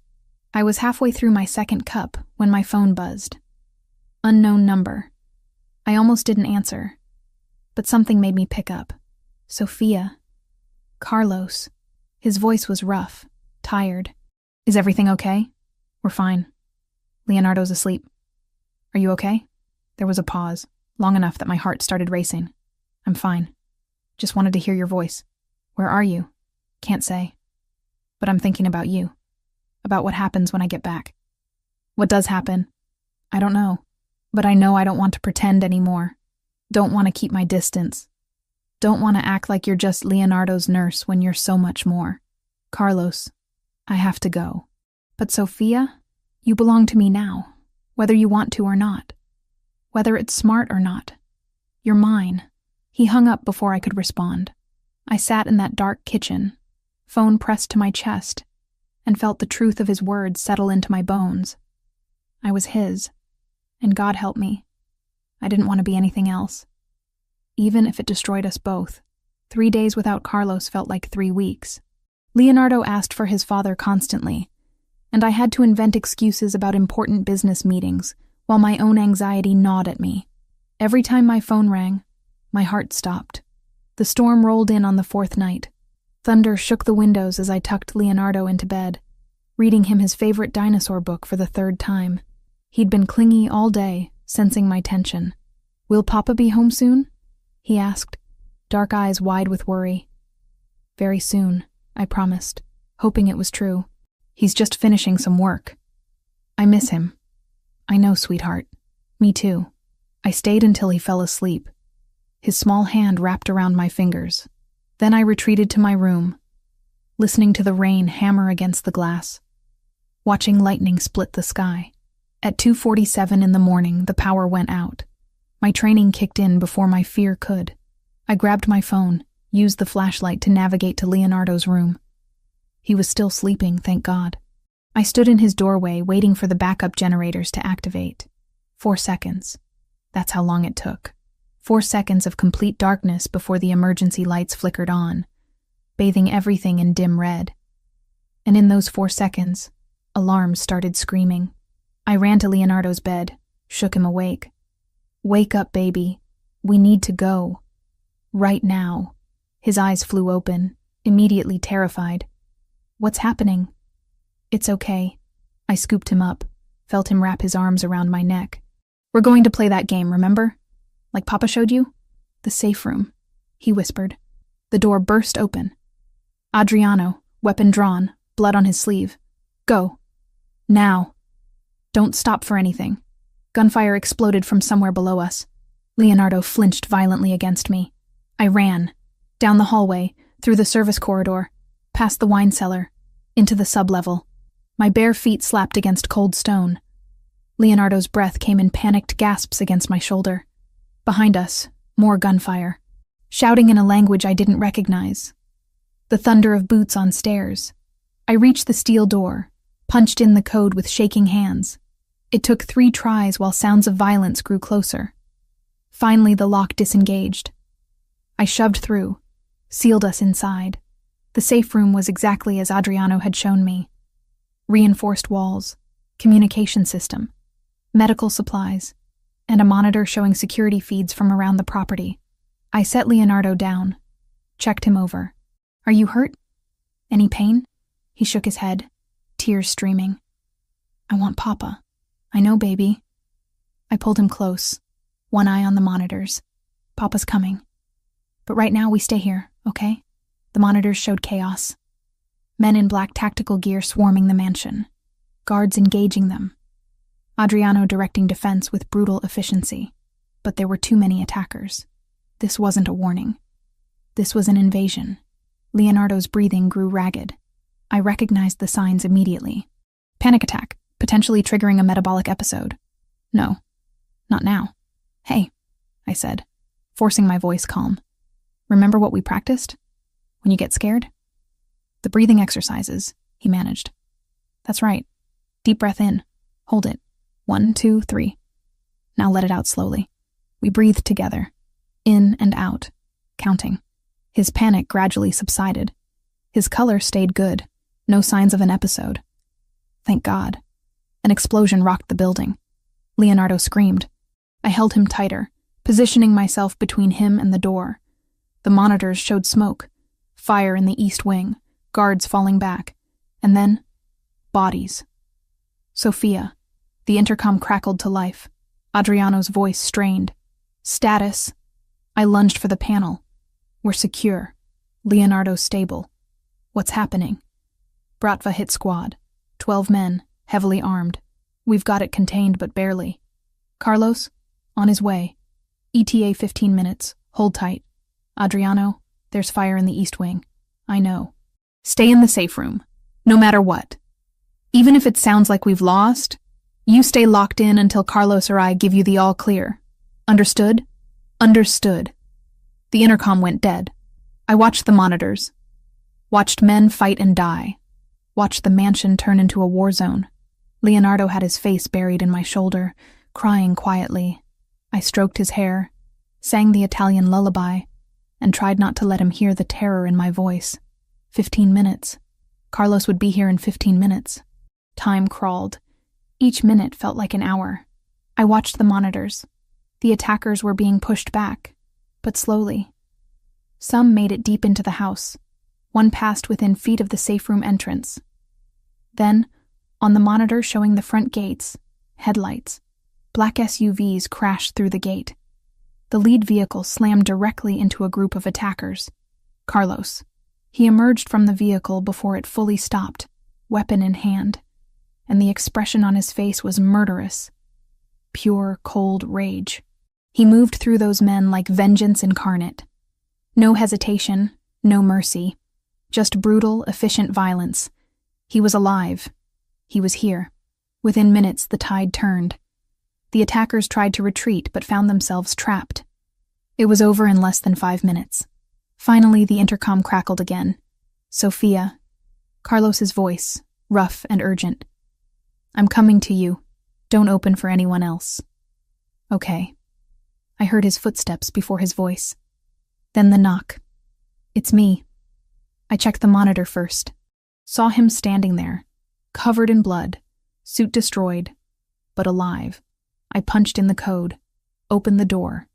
I was halfway through my second cup when my phone buzzed. Unknown number. I almost didn't answer, but something made me pick up. Sophia. Carlos. His voice was rough, tired. "Is everything okay?" "We're fine. Leonardo's asleep." "Are you okay?" There was a pause, long enough that my heart started racing. "I'm fine. Just wanted to hear your voice." "Where are you?" "Can't say. But I'm thinking about you. About what happens when I get back." "What does happen?" "I don't know. But I know I don't want to pretend anymore. Don't want to keep my distance. Don't want to act like you're just Leonardo's nurse when you're so much more. Carlos, I have to go. But Sophia, you belong to me now, whether you want to or not. Whether it's smart or not. You're mine." He hung up before I could respond. I sat in that dark kitchen, phone pressed to my chest, and felt the truth of his words settle into my bones. I was his, and God help me. I didn't want to be anything else. Even if it destroyed us both. 3 days without Carlos felt like 3 weeks. Leonardo asked for his father constantly, and I had to invent excuses about important business meetings, while my own anxiety gnawed at me. Every time my phone rang, my heart stopped. The storm rolled in on the 4th night. Thunder shook the windows as I tucked Leonardo into bed, reading him his favorite dinosaur book for the 3rd time. He'd been clingy all day, sensing my tension. "Will Papa be home soon?" he asked, dark eyes wide with worry. "Very soon," I promised, hoping it was true. "He's just finishing some work." "I miss him." "I know, sweetheart. Me too." I stayed until he fell asleep, his small hand wrapped around my fingers. Then I retreated to my room, listening to the rain hammer against the glass, watching lightning split the sky. At 2:47 in the morning, the power went out. My training kicked in before my fear could. I grabbed my phone, used the flashlight to navigate to Leonardo's room. He was still sleeping, thank God. I stood in his doorway, waiting for the backup generators to activate. 4 seconds. That's how long it took. 4 seconds of complete darkness before the emergency lights flickered on, bathing everything in dim red. And in those 4 seconds, alarms started screaming. I ran to Leonardo's bed, shook him awake. Wake up, baby. We need to go. Right now. His eyes flew open, immediately terrified. What's happening? It's okay. I scooped him up, felt him wrap his arms around my neck. We're going to play that game, remember? Like Papa showed you? The safe room, he whispered. The door burst open. Adriano, weapon drawn, blood on his sleeve. Go. Now. Don't stop for anything. Gunfire exploded from somewhere below us. Leonardo flinched violently against me. I ran. Down the hallway, through the service corridor, past the wine cellar, into the sublevel. My bare feet slapped against cold stone. Leonardo's breath came in panicked gasps against my shoulder. Behind us, more gunfire. Shouting in a language I didn't recognize. The thunder of boots on stairs. I reached the steel door, punched in the code with shaking hands. It took 3 tries while sounds of violence grew closer. Finally, the lock disengaged. I shoved through, sealed us inside. The safe room was exactly as Adriano had shown me. Reinforced walls, communication system, medical supplies, and a monitor showing security feeds from around the property. I set Leonardo down, checked him over. Are you hurt? Any pain? He shook his head, tears streaming. I want Papa. I know, baby. I pulled him close, one eye on the monitors. Papa's coming. But right now we stay here, okay? The monitors showed chaos. Men in black tactical gear swarming the mansion. Guards engaging them. Adriano directing defense with brutal efficiency. But there were too many attackers. This wasn't a warning. This was an invasion. Leonardo's breathing grew ragged. I recognized the signs immediately. Panic attack, potentially triggering a metabolic episode. No, not now. Hey, I said, forcing my voice calm. Remember what we practiced? When you get scared? The breathing exercises, he managed. That's right. Deep breath in. Hold it. 1, 2, 3. Now let it out slowly. We breathed together. In and out. Counting. His panic gradually subsided. His color stayed good. No signs of an episode. Thank God. An explosion rocked the building. Leonardo screamed. I held him tighter, positioning myself between him and the door. The monitors showed smoke. Fire in the east wing. Guards falling back. And then, bodies. Sophia. The intercom crackled to life. Adriano's voice strained. Status. I lunged for the panel. We're secure. Leonardo's stable. What's happening? Bratva hit squad. 12 men, heavily armed. We've got it contained, but barely. Carlos? On his way. ETA 15 minutes. Hold tight. Adriano, there's fire in the east wing. I know. Stay in the safe room. No matter what. Even if it sounds like we've lost, you stay locked in until Carlos or I give you the all clear. Understood? Understood. The intercom went dead. I watched the monitors. Watched men fight and die. Watched the mansion turn into a war zone. Leonardo had his face buried in my shoulder, crying quietly. I stroked his hair, sang the Italian lullaby, and tried not to let him hear the terror in my voice. 15 minutes. Carlos would be here in 15 minutes. Time crawled. Each minute felt like an hour. I watched the monitors. The attackers were being pushed back, but slowly. Some made it deep into the house. One passed within feet of the safe room entrance. Then, on the monitor showing the front gates, headlights, black SUVs crashed through the gate. The lead vehicle slammed directly into a group of attackers. Carlos. He emerged from the vehicle before it fully stopped, weapon in hand, and the expression on his face was murderous. Pure, cold rage. He moved through those men like vengeance incarnate. No hesitation, no mercy. Just brutal, efficient violence. He was alive. He was here. Within minutes, the tide turned. The attackers tried to retreat but found themselves trapped. It was over in less than 5 minutes. Finally, the intercom crackled again. Sophia. Carlos's voice, rough and urgent. I'm coming to you. Don't open for anyone else. Okay. I heard his footsteps before his voice. Then the knock. It's me. I checked the monitor first. Saw him standing there, covered in blood, suit destroyed, but alive. I punched in the code. opened the door.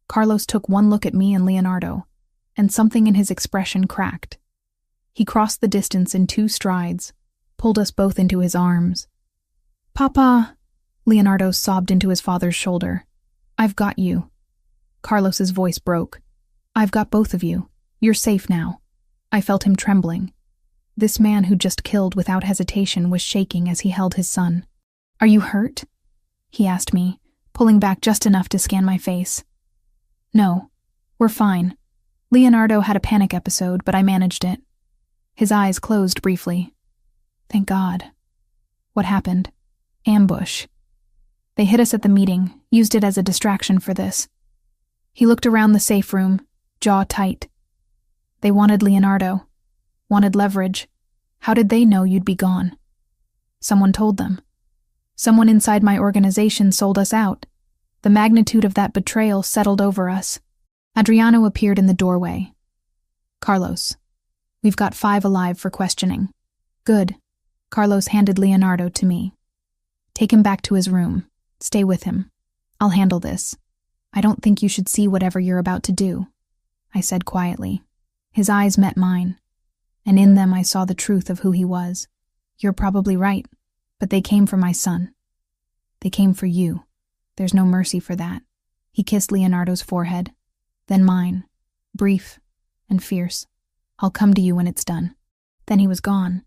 Carlos took one look at me and Leonardo, and something in his expression cracked. He crossed the distance in 2 strides, pulled us both into his arms. "Papa," Leonardo sobbed into his father's shoulder. "I've got you." Carlos's voice broke. "I've got both of you. You're safe now." I felt him trembling. This man who just killed without hesitation was shaking as he held his son. "Are you hurt?" he asked me, pulling back just enough to scan my face. "No, we're fine. Leonardo had a panic episode, but I managed it." His eyes closed briefly. "Thank God." "What happened?" "Ambush. They hit us at the meeting, used it as a distraction for this." He looked around the safe room, jaw tight. "They wanted Leonardo. Wanted leverage. How did they know you'd be gone?" "Someone told them. Someone inside my organization sold us out. The magnitude of that betrayal settled over us." Adriano appeared in the doorway. "Carlos, we've got 5 alive for questioning." "Good." Carlos handed Leonardo to me. "Take him back to his room. Stay with him. I'll handle this. I don't think you should see whatever you're about to do," I said quietly. His eyes met mine, and in them I saw the truth of who he was. "You're probably right, but they came for my son. They came for you. There's no mercy for that." He kissed Leonardo's forehead, then mine, brief and fierce. "I'll come to you when it's done." Then he was gone,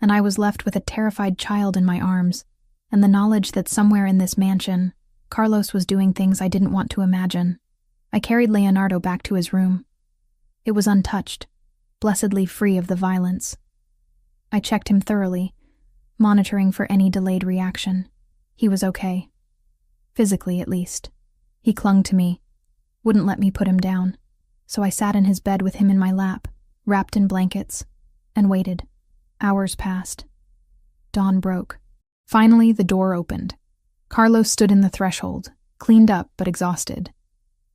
and I was left with a terrified child in my arms, and the knowledge that somewhere in this mansion, Carlos was doing things I didn't want to imagine. I carried Leonardo back to his room. It was untouched, blessedly free of the violence. I checked him thoroughly, monitoring for any delayed reaction. He was okay. Physically, at least. He clung to me, wouldn't let me put him down, so I sat in his bed with him in my lap, wrapped in blankets, and waited. Hours passed. Dawn broke. Finally, the door opened. Carlos stood in the threshold, cleaned up but exhausted.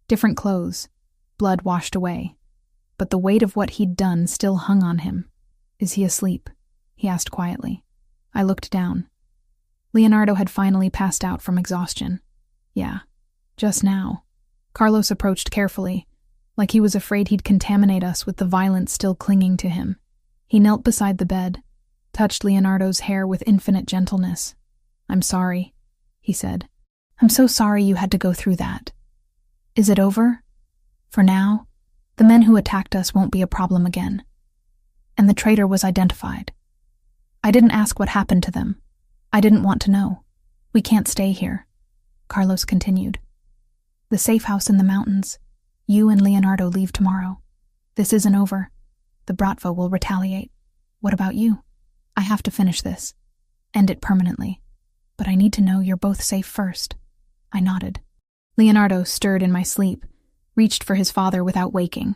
Different clothes, blood washed away. But the weight of what he'd done still hung on him. "Is he asleep?" he asked quietly. I looked down. Leonardo had finally passed out from exhaustion. "Yeah, just now." Carlos approached carefully, like he was afraid he'd contaminate us with the violence still clinging to him. He knelt beside the bed, touched Leonardo's hair with infinite gentleness. "I'm sorry," he said. "I'm so sorry you had to go through that. Is it over? For now, the men who attacked us won't be a problem again." And the traitor was identified. I didn't ask what happened to them. I didn't want to know. "We can't stay here," Carlos continued. "The safe house in the mountains. You and Leonardo leave tomorrow. This isn't over. The Bratva will retaliate. What about you? I have to finish this. End it permanently. But I need to know you're both safe first." I nodded. Leonardo stirred in my sleep, reached for his father without waking.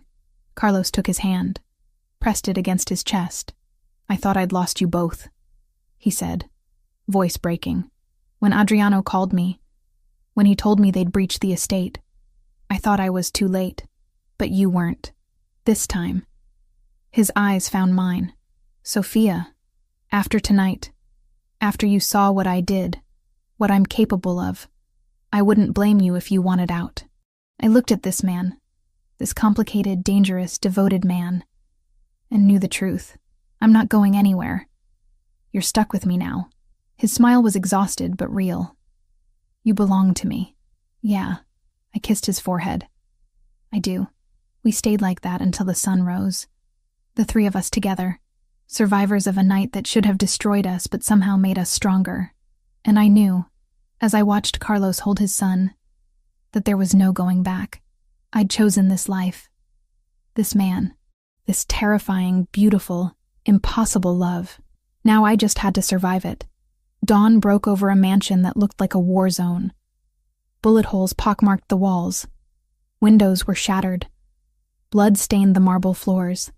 Carlos took his hand, pressed it against his chest. "I thought I'd lost you both," he said, voice breaking. "When Adriano called me, when he told me they'd breached the estate, I thought I was too late, but you weren't. This time." His eyes found mine. "Sophia, after tonight, after you saw what I did, what I'm capable of, I wouldn't blame you if you wanted out." I looked at this man, this complicated, dangerous, devoted man, and knew the truth. "I'm not going anywhere. You're stuck with me now." His smile was exhausted but real. "You belong to me." "Yeah." I kissed his forehead. "I do. We stayed like that until the sun rose. The 3 of us together, survivors of a night that should have destroyed us but somehow made us stronger. And I knew, as I watched Carlos hold his son, that there was no going back. I'd chosen this life. This man. This terrifying, beautiful, impossible love. Now I just had to survive it. Dawn broke over a mansion that looked like a war zone. Bullet holes pockmarked the walls. Windows were shattered. Blood stained the marble floors.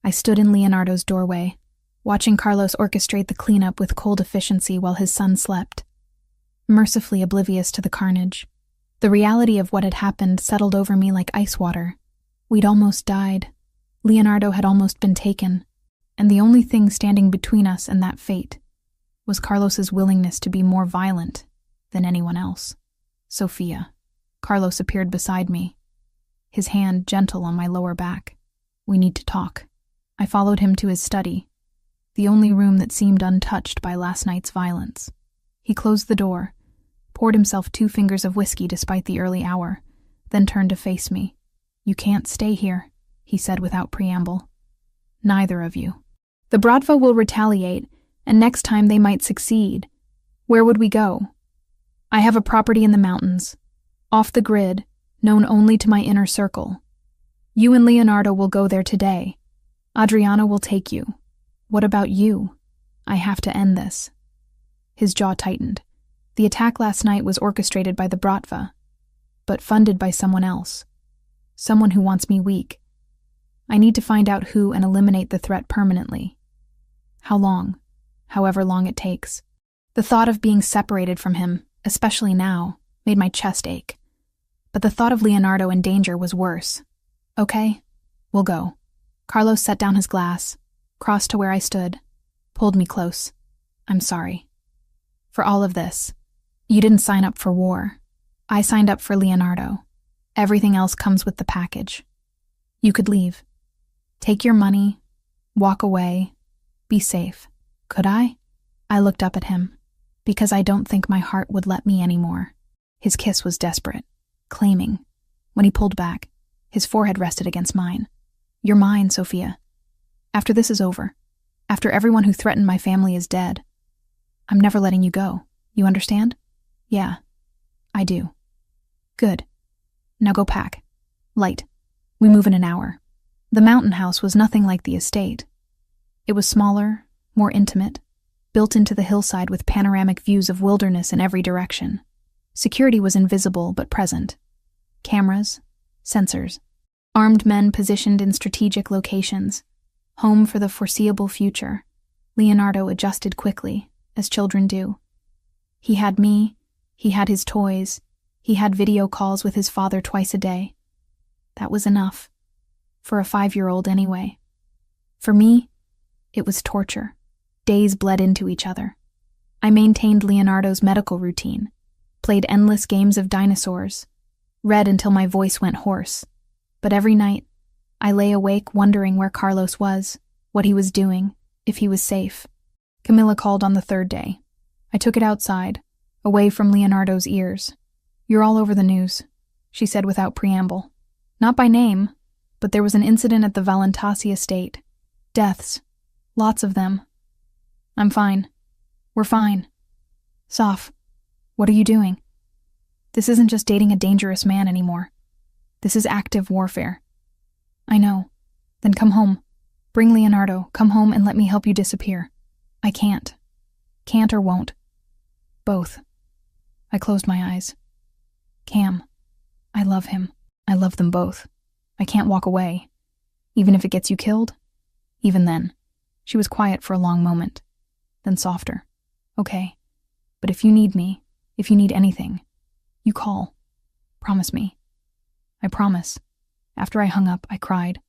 I stood in Leonardo's doorway, watching Carlos orchestrate the cleanup with cold efficiency while his son slept, mercifully oblivious to the carnage. The reality of what had happened settled over me like ice water. We'd almost died. Leonardo had almost been taken, and the only thing standing between us and that fate was Carlos's willingness to be more violent than anyone else. Sophia. Carlos appeared beside me, his hand gentle on my lower back. "We need to talk." I followed him to his study, the only room that seemed untouched by last night's violence. He closed the door, poured himself 2 fingers of whiskey despite the early hour, then turned to face me. "You can't stay here," he said without preamble. "Neither of you. The Bratva will retaliate, and next time they might succeed. Where would we go? I have a property in the mountains, off the grid, known only to my inner circle. You and Leonardo will go there today. Adriana will take you. What about you? I have to end this." His jaw tightened. The attack last night was orchestrated by the Bratva, but funded by someone else. Someone who wants me weak. I need to find out who and eliminate the threat permanently. How long? However long it takes. The thought of being separated from him, especially now, made my chest ache. But the thought of Leonardo in danger was worse. "Okay, we'll go." Carlos set down his glass, crossed to where I stood, pulled me close. "I'm sorry. For all of this. You didn't sign up for war. I signed up for Leonardo. Everything else comes with the package. You could leave. Take your money, walk away, be safe." "Could I?" I looked up at him, because I don't think my heart would let me anymore. His kiss was desperate, claiming. When he pulled back, his forehead rested against mine. "You're mine, Sophia. After this is over, after everyone who threatened my family is dead, I'm never letting you go. You understand?" "Yeah, I do." "Good. Now go pack. Light. We move in an hour." The mountain house was nothing like the estate. It was smaller, more intimate, built into the hillside with panoramic views of wilderness in every direction. Security was invisible but present. Cameras, sensors, armed men positioned in strategic locations. Home for the foreseeable future. Leonardo adjusted quickly, as children do. He had me, he had his toys, he had video calls with his father twice a day. That was enough. For a 5-year-old anyway. For me, it was torture. Days bled into each other. I maintained Leonardo's medical routine, played endless games of dinosaurs, read until my voice went hoarse. But every night, I lay awake wondering where Carlos was, what he was doing, if he was safe. Camilla called on the 3rd day. I took it outside, away from Leonardo's ears. "You're all over the news," she said without preamble. Not by name, but there was an incident at the Valentasi estate. Deaths. Lots of them. "I'm fine. We're fine." "Soph, what are you doing? This isn't just dating a dangerous man anymore. This is active warfare." "I know. Then come home. Bring Leonardo. Come home and let me help you disappear." "I can't. Can't or won't. Both." I closed my eyes. "Cam, I love him. I love them both. I can't walk away. Even if it gets you killed?" Even then. She was quiet for a long moment, then softer. "Okay, but if you need me, if you need anything, you call. Promise me." "I promise." After I hung up, I cried.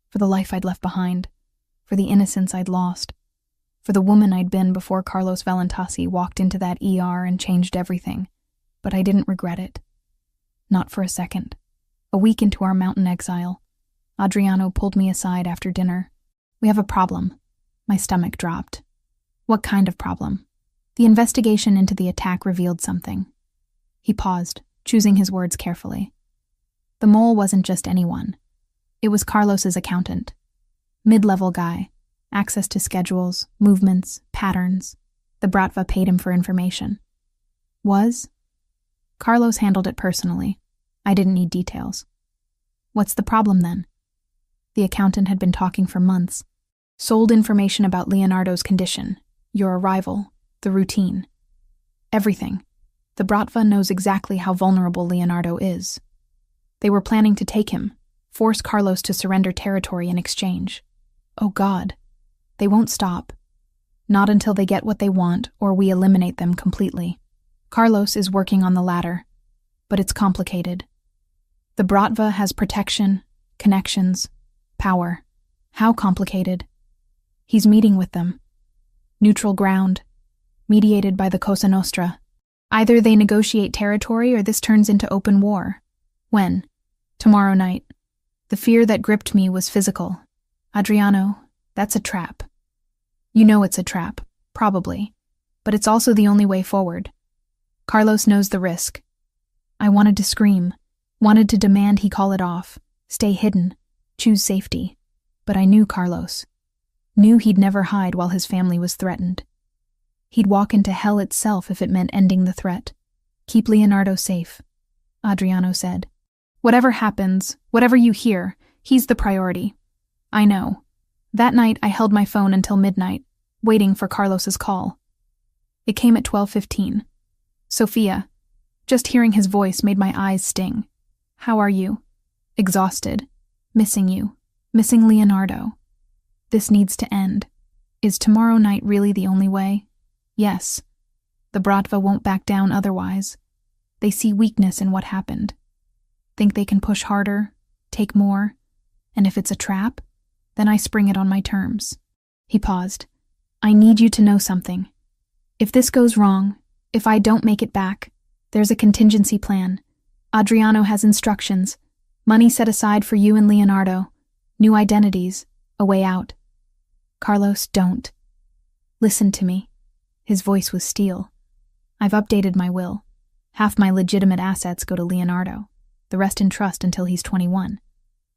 For the life I'd left behind. For the innocence I'd lost. For the woman I'd been before Carlos Valentasi walked into that ER and changed everything. But I didn't regret it. Not for a second. A week into our mountain exile, Adriano pulled me aside after dinner. "We have a problem." My stomach dropped. "What kind of problem?" The investigation into the attack revealed something. He paused, choosing his words carefully. The mole wasn't just anyone. It was Carlos's accountant. Mid-level guy. Access to schedules, movements, patterns. The Bratva paid him for information. Was? Carlos handled it personally. I didn't need details. What's the problem then? The accountant had been talking for months. Sold information about Leonardo's condition, your arrival, the routine. Everything. The Bratva knows exactly how vulnerable Leonardo is. They were planning to take him, force Carlos to surrender territory in exchange. Oh God. They won't stop. Not until they get what they want or we eliminate them completely. Carlos is working on the latter, but it's complicated. The Bratva has protection, connections, power. How complicated? He's meeting with them. Neutral ground, mediated by the Cosa Nostra. Either they negotiate territory or this turns into open war. When? Tomorrow night. The fear that gripped me was physical. Adriano, that's a trap. You know it's a trap, probably, but it's also the only way forward. Carlos knows the risk. I wanted to scream, wanted to demand he call it off, stay hidden, choose safety. But I knew Carlos. Knew he'd never hide while his family was threatened. He'd walk into hell itself if it meant ending the threat. Keep Leonardo safe, Adriano said. Whatever happens, whatever you hear, he's the priority. I know. That night I held my phone until midnight, waiting for Carlos's call. It came at 12:15. Sophia. Just hearing his voice made my eyes sting. How are you? Exhausted. Missing you. Missing Leonardo. This needs to end. Is tomorrow night really the only way? Yes. The Bratva won't back down otherwise. They see weakness in what happened. Think they can push harder, take more, and if it's a trap, then I spring it on my terms. He paused. I need you to know something. If this goes wrong, if I don't make it back, there's a contingency plan. Adriano has instructions. Money set aside for you and Leonardo. New identities. A way out. Carlos, don't. Listen to me. His voice was steel. I've updated my will. Half my legitimate assets go to Leonardo. The rest in trust until he's 21.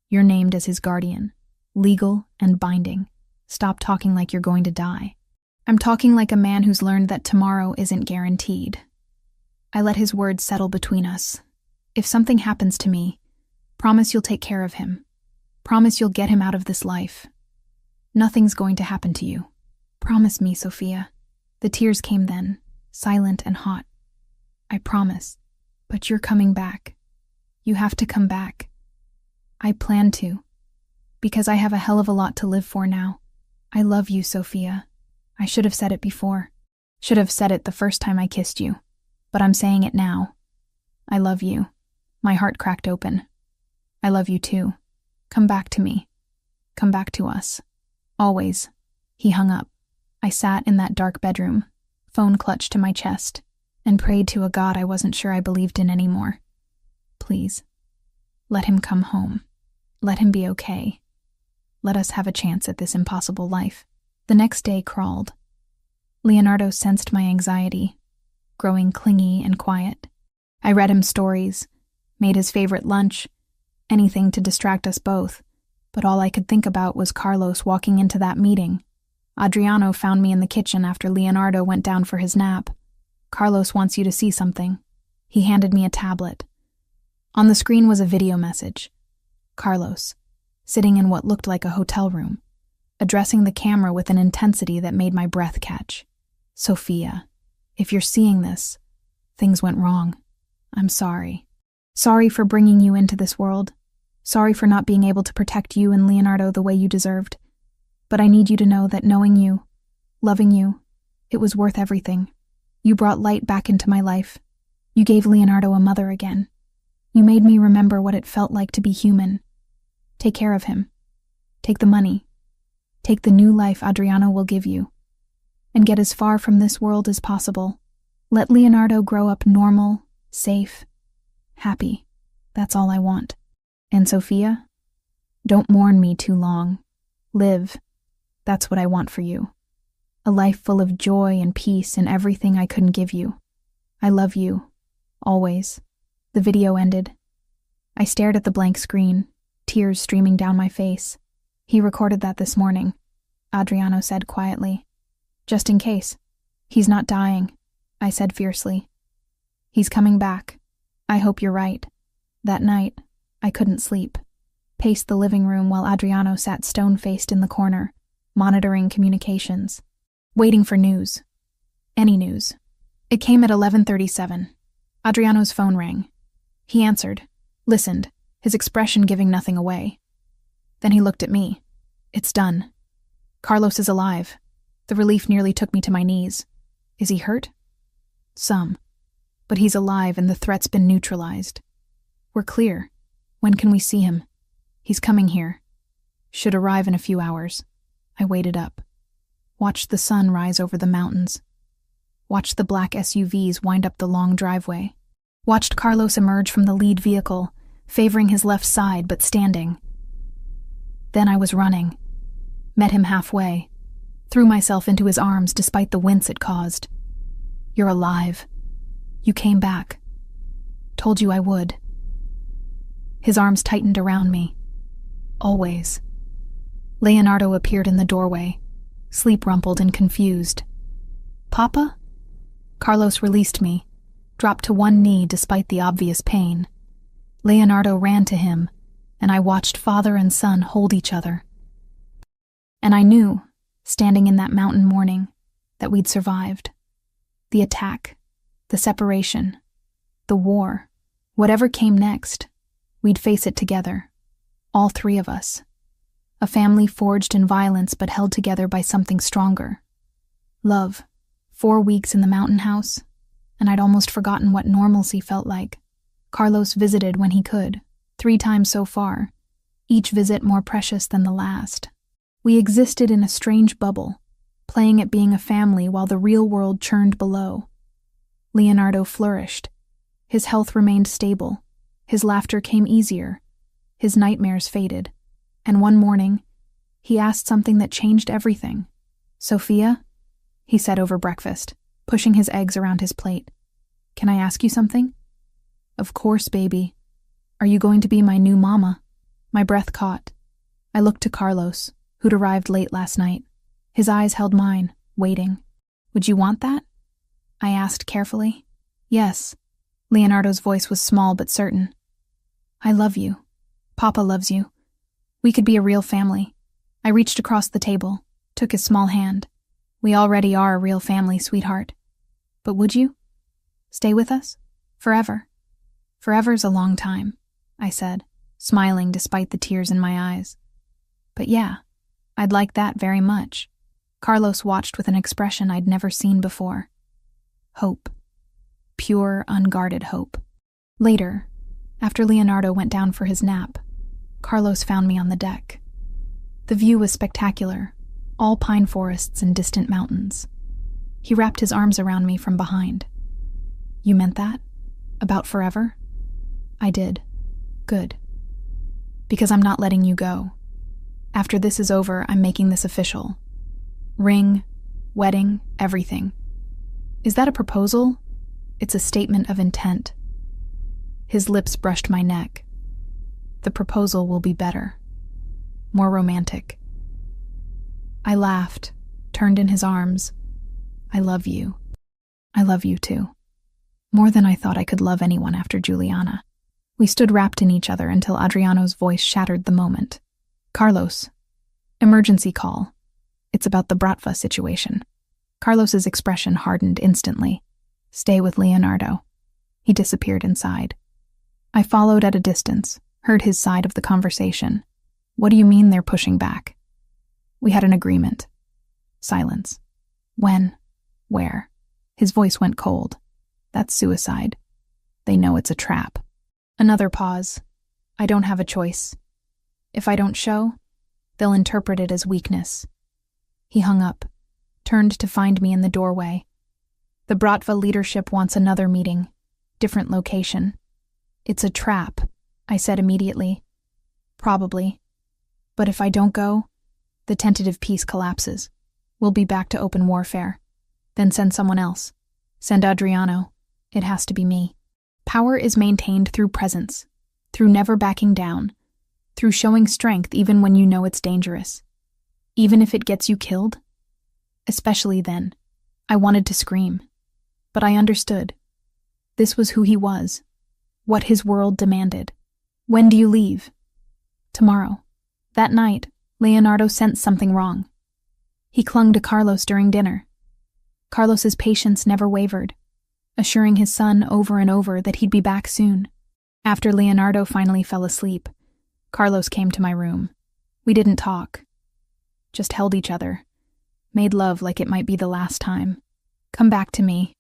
You're named as his guardian. Legal and binding. Stop talking like you're going to die. I'm talking like a man who's learned that tomorrow isn't guaranteed. I let his words settle between us. If something happens to me, promise you'll take care of him. Promise you'll get him out of this life. Nothing's going to happen to you. Promise me, Sophia. The tears came then, silent and hot. I promise. But you're coming back. You have to come back. I plan to. Because I have a hell of a lot to live for now. I love you, Sophia. I should have said it before. Should have said it the first time I kissed you. But I'm saying it now. I love you. My heart cracked open. I love you too. Come back to me. Come back to us. Always. He hung up. I sat in that dark bedroom, phone clutched to my chest, and prayed to a God I wasn't sure I believed in anymore. Please. Let him come home. Let him be okay. Let us have a chance at this impossible life. The next day crawled. Leonardo sensed my anxiety, growing clingy and quiet. I read him stories, made his favorite lunch, anything to distract us both, but all I could think about was Carlos walking into that meeting. Adriano found me in the kitchen after Leonardo went down for his nap. Carlos wants you to see something. He handed me a tablet. On the screen was a video message. Carlos, sitting in what looked like a hotel room, addressing the camera with an intensity that made my breath catch. Sophia, if you're seeing this, things went wrong. I'm sorry. Sorry for bringing you into this world. Sorry for not being able to protect you and Leonardo the way you deserved. But I need you to know that knowing you, loving you, it was worth everything. You brought light back into my life. You gave Leonardo a mother again. You made me remember what it felt like to be human. Take care of him. Take the money. Take the new life Adriano will give you. And get as far from this world as possible. Let Leonardo grow up normal, safe, happy. That's all I want. And Sophia, don't mourn me too long. Live. That's what I want for you. A life full of joy and peace and everything I couldn't give you. I love you. Always. The video ended. I stared at the blank screen, tears streaming down my face. He recorded that this morning, Adriano said quietly. Just in case. He's not dying, I said fiercely. He's coming back. I hope you're right. That night, I couldn't sleep. Paced the living room while Adriano sat stone-faced in the corner, monitoring communications, waiting for news. Any news. It came at 11:37. Adriano's phone rang. He answered, listened, his expression giving nothing away. Then he looked at me. It's done. Carlos is alive. The relief nearly took me to my knees. Is he hurt? Some. But he's alive and the threat's been neutralized. We're clear. When can we see him? He's coming here. Should arrive in a few hours. I waited up. Watched the sun rise over the mountains. Watched the black SUVs wind up the long driveway. Watched Carlos emerge from the lead vehicle, favoring his left side but standing. Then I was running. Met him halfway. Threw myself into his arms despite the wince it caused. "You're alive. You came back. Told you I would." His arms tightened around me. Always. Leonardo appeared in the doorway, sleep-rumpled and confused. "Papa?" Carlos released me, dropped to one knee despite the obvious pain. Leonardo ran to him, and I watched father and son hold each other. And I knew, standing in that mountain morning, that we'd survived. The attack, the separation, the war, whatever came next, we'd face it together, all three of us. A family forged in violence but held together by something stronger. Love. 4 weeks in the mountain house, and I'd almost forgotten what normalcy felt like. Carlos visited when he could, 3 times so far, each visit more precious than the last. We existed in a strange bubble, playing at being a family while the real world churned below. Leonardo flourished. His health remained stable. His laughter came easier. His nightmares faded. And one morning, he asked something that changed everything. "Sophia?" he said over breakfast, pushing his eggs around his plate. "Can I ask you something?" "Of course, baby. Are you going to be my new mama?" My breath caught. I looked to Carlos, who'd arrived late last night. His eyes held mine, waiting. "Would you want that?" I asked carefully. "Yes." Leonardo's voice was small but certain. "I love you. Papa loves you. We could be a real family." I reached across the table, took his small hand. "We already are a real family, sweetheart. But would you? Stay with us? Forever?" "Forever's a long time," I said, smiling despite the tears in my eyes. "But yeah, I'd like that very much." Carlos watched with an expression I'd never seen before. Hope. Pure, unguarded hope. Later, after Leonardo went down for his nap, Carlos found me on the deck. The view was spectacular, all pine forests and distant mountains. He wrapped his arms around me from behind. "You meant that? About forever?" I did. "Good. Because I'm not letting you go. After this is over, I'm making this official. Ring, wedding, everything. Is that a proposal? It's a statement of intent." His lips brushed my neck. "The proposal will be better. More romantic." I laughed, turned in his arms. "I love you. I love you too. More than I thought I could love anyone after Juliana." We stood wrapped in each other until Adriano's voice shattered the moment. "Carlos. Emergency call. It's about the Bratva situation." Carlos's expression hardened instantly. "Stay with Leonardo." He disappeared inside. I followed at a distance, heard his side of the conversation. "What do you mean they're pushing back?" "We had an agreement." Silence. "When? Where?" His voice went cold. "That's suicide. They know it's a trap." Another pause. "I don't have a choice. If I don't show, they'll interpret it as weakness." He hung up, turned to find me in the doorway. "The Bratva leadership wants another meeting. Different location." "It's a trap," I said immediately. "Probably. But if I don't go, the tentative peace collapses. We'll be back to open warfare. Then send someone else. Send Adriano. It has to be me." Power is maintained through presence, through never backing down, through showing strength even when you know it's dangerous. Even if it gets you killed. Especially then. I wanted to scream. But I understood. This was who he was. What his world demanded. "When do you leave?" "Tomorrow." That night, Leonardo sensed something wrong. He clung to Carlos during dinner. Carlos's patience never wavered, assuring his son over and over that he'd be back soon. After Leonardo finally fell asleep, Carlos came to my room. We didn't talk. Just held each other. Made love like it might be the last time. "Come back to me,"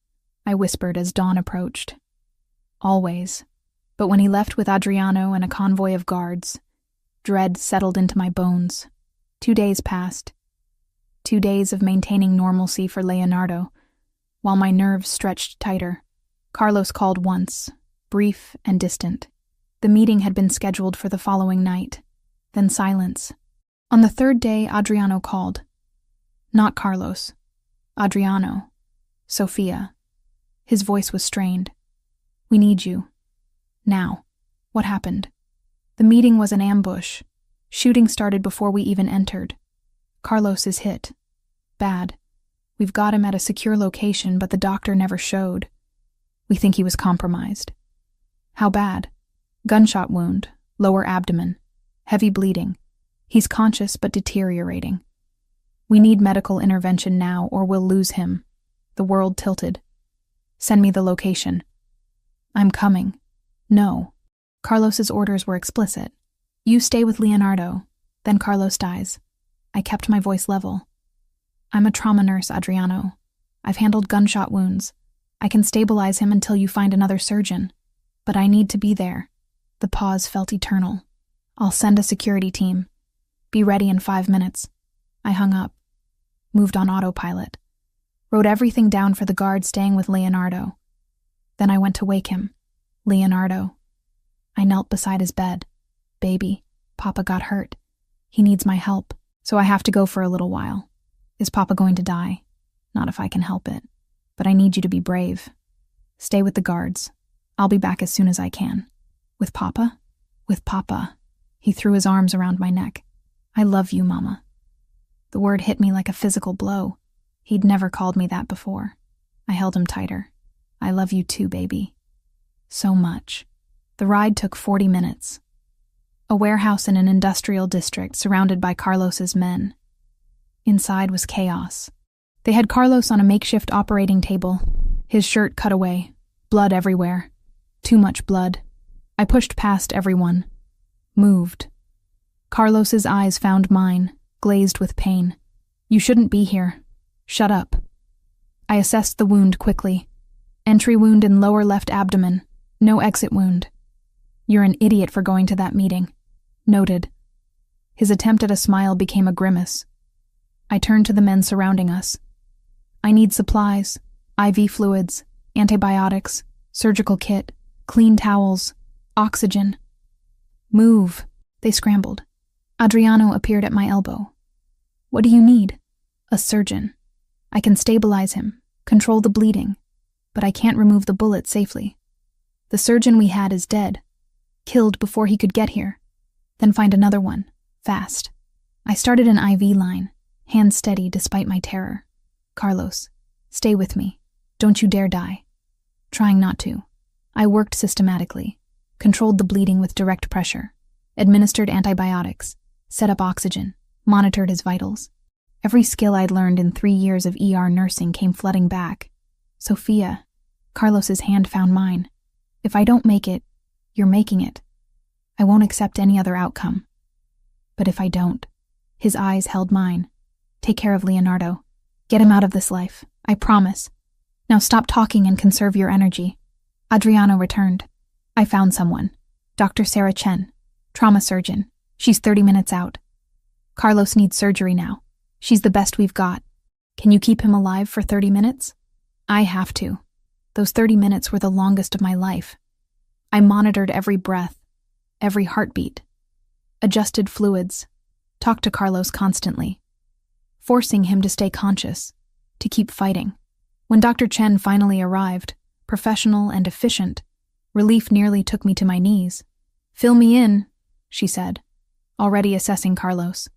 I whispered as dawn approached. Always. But when he left with Adriano and a convoy of guards, dread settled into my bones. 2 days passed. 2 days of maintaining normalcy for Leonardo, while my nerves stretched tighter. Carlos called once, brief and distant. The meeting had been scheduled for the following night. Then silence. On the third day, Adriano called. Not Carlos. Adriano. Sophia. His voice was strained. We need you. Now. What happened? The meeting was an ambush. Shooting started before we even entered. Carlos is hit. Bad. We've got him at a secure location, but the doctor never showed. We think he was compromised. How bad? Gunshot wound, lower abdomen, heavy bleeding. He's conscious but deteriorating. We need medical intervention now or we'll lose him. The world tilted. Send me the location. I'm coming. No. Carlos's orders were explicit. You stay with Leonardo, then Carlos dies. I kept my voice level. I'm a trauma nurse, Adriano. I've handled gunshot wounds. I can stabilize him until you find another surgeon. But I need to be there. The pause felt eternal. I'll send a security team. Be ready in 5 minutes. I hung up. Moved on autopilot. Wrote everything down for the guard staying with Leonardo. Then I went to wake him. Leonardo. I knelt beside his bed. Baby, Papa got hurt. He needs my help, so I have to go for a little while. Is Papa going to die? Not if I can help it. But I need you to be brave. Stay with the guards. I'll be back as soon as I can. With Papa? With Papa. He threw his arms around my neck. I love you, Mama. The word hit me like a physical blow. He'd never called me that before. I held him tighter. I love you too, baby. So much. The ride took 40 minutes. A warehouse in an industrial district surrounded by Carlos's men. Inside was chaos. They had Carlos on a makeshift operating table, his shirt cut away, blood everywhere. Too much blood. I pushed past everyone. Moved. Carlos's eyes found mine, glazed with pain. You shouldn't be here. Shut up. I assessed the wound quickly. Entry wound in lower left abdomen. No exit wound. You're an idiot for going to that meeting. Noted. His attempt at a smile became a grimace. I turned to the men surrounding us. I need supplies, IV fluids, antibiotics, surgical kit, clean towels, oxygen. Move, they scrambled. Adriano appeared at my elbow. What do you need? A surgeon. I can stabilize him, control the bleeding, but I can't remove the bullet safely. The surgeon we had is dead, killed before he could get here. Then find another one, fast. I started an IV line, hands steady despite my terror. Carlos, stay with me. Don't you dare die. Trying not to. I worked systematically, controlled the bleeding with direct pressure, administered antibiotics, set up oxygen, monitored his vitals. Every skill I'd learned in 3 years of ER nursing came flooding back. Sophia, Carlos's hand found mine. If I don't make it, you're making it. I won't accept any other outcome. But if I don't, his eyes held mine. Take care of Leonardo. Get him out of this life. I promise. Now stop talking and conserve your energy. Adriano returned. I found someone. Dr. Sarah Chen, trauma surgeon. She's 30 minutes out. Carlos needs surgery now. She's the best we've got. Can you keep him alive for 30 minutes? I have to. Those 30 minutes were the longest of my life. I monitored every breath, every heartbeat, adjusted fluids, talked to Carlos constantly, forcing him to stay conscious, to keep fighting. When Dr. Chen finally arrived, professional and efficient, relief nearly took me to my knees. Fill me in, she said, already assessing Carlos.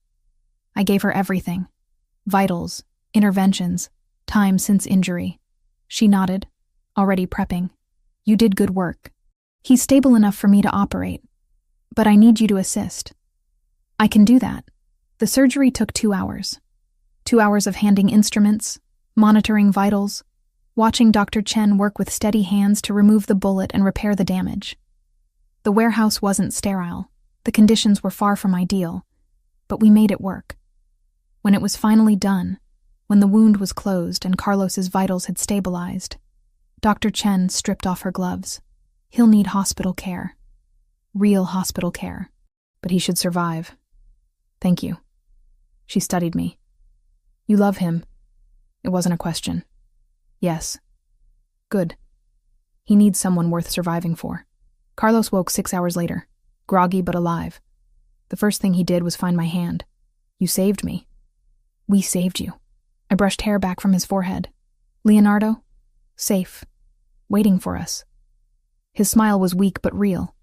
I gave her everything. Vitals, interventions, time since injury. She nodded, already prepping. You did good work. He's stable enough for me to operate, but I need you to assist. I can do that. The surgery took 2 hours. 2 hours of handing instruments, monitoring vitals, watching Dr. Chen work with steady hands to remove the bullet and repair the damage. The warehouse wasn't sterile. The conditions were far from ideal, but we made it work. When it was finally done, when the wound was closed and Carlos's vitals had stabilized, Dr. Chen stripped off her gloves. He'll need hospital care. Real hospital care. But he should survive. Thank you. She studied me. You love him. It wasn't a question. Yes. Good. He needs someone worth surviving for. Carlos woke 6 hours later, groggy but alive. The first thing he did was find my hand. You saved me. We saved you. I brushed hair back from his forehead. Leonardo? Safe. Waiting for us. His smile was weak but real.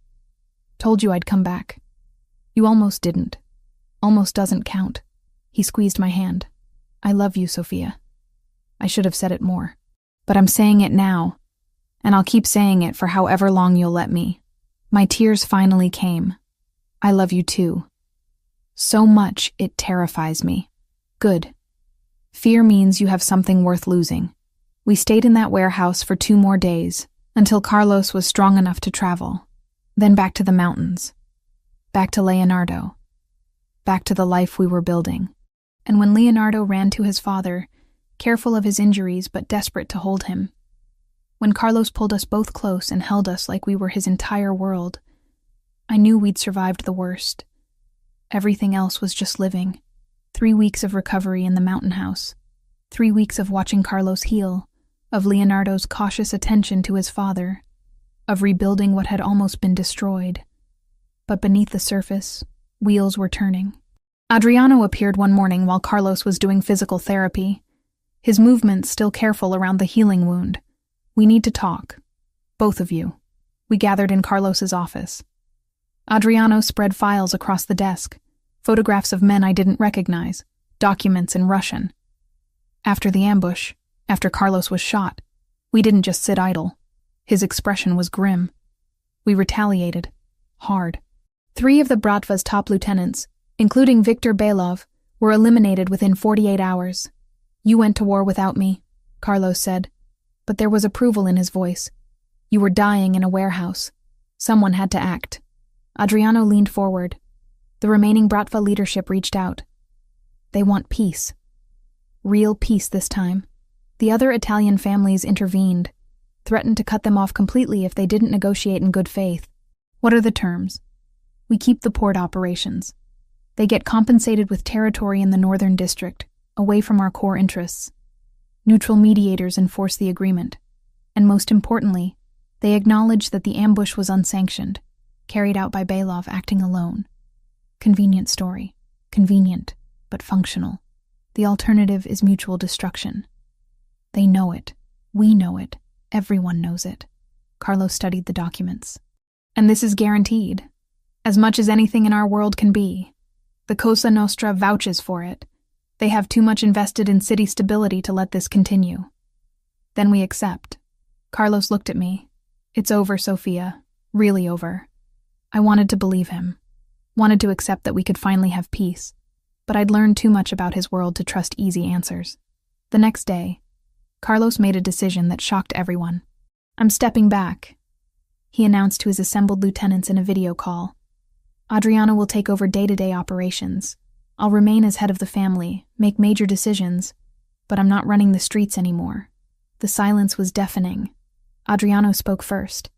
Told you I'd come back. You almost didn't. Almost doesn't count. He squeezed my hand. I love you, Sophia. I should have said it more. But I'm saying it now, and I'll keep saying it for however long you'll let me. My tears finally came. I love you too. So much it terrifies me. Good. Fear means you have something worth losing. We stayed in that warehouse for 2 more days, until Carlos was strong enough to travel. Then back to the mountains. Back to Leonardo. Back to the life we were building. And when Leonardo ran to his father, careful of his injuries but desperate to hold him, when Carlos pulled us both close and held us like we were his entire world, I knew we'd survived the worst. Everything else was just living. 3 weeks of recovery in the mountain house. 3 weeks of watching Carlos heal, of Leonardo's cautious attention to his father, of rebuilding what had almost been destroyed. But beneath the surface, wheels were turning. Adriano appeared one morning while Carlos was doing physical therapy, his movements still careful around the healing wound. We need to talk. Both of you. We gathered in Carlos's office. Adriano spread files across the desk, photographs of men I didn't recognize, documents in Russian. After the ambush, after Carlos was shot, we didn't just sit idle. His expression was grim. We retaliated. Hard. 3 of the Bratva's top lieutenants, including Viktor Belov, were eliminated within 48 hours. You went to war without me, Carlos said, but there was approval in his voice. You were dying in a warehouse. Someone had to act. Adriano leaned forward. The remaining Bratva leadership reached out. They want peace. Real peace this time. The other Italian families intervened, threatened to cut them off completely if they didn't negotiate in good faith. What are the terms? We keep the port operations. They get compensated with territory in the northern district, away from our core interests. Neutral mediators enforce the agreement. And most importantly, they acknowledge that the ambush was unsanctioned, carried out by Belov acting alone. Convenient story. Convenient, but functional. The alternative is mutual destruction. They know it. We know it. Everyone knows it. Carlos studied the documents. And this is guaranteed. As much as anything in our world can be. The Cosa Nostra vouches for it. They have too much invested in city stability to let this continue. Then we accept. Carlos looked at me. It's over, Sophia. Really over. I wanted to believe him. Wanted to accept that we could finally have peace. But I'd learned too much about his world to trust easy answers. The next day, Carlos made a decision that shocked everyone. I'm stepping back, he announced to his assembled lieutenants in a video call. Adriano will take over day-to-day operations. I'll remain as head of the family, make major decisions, but I'm not running the streets anymore. The silence was deafening. Adriano spoke first.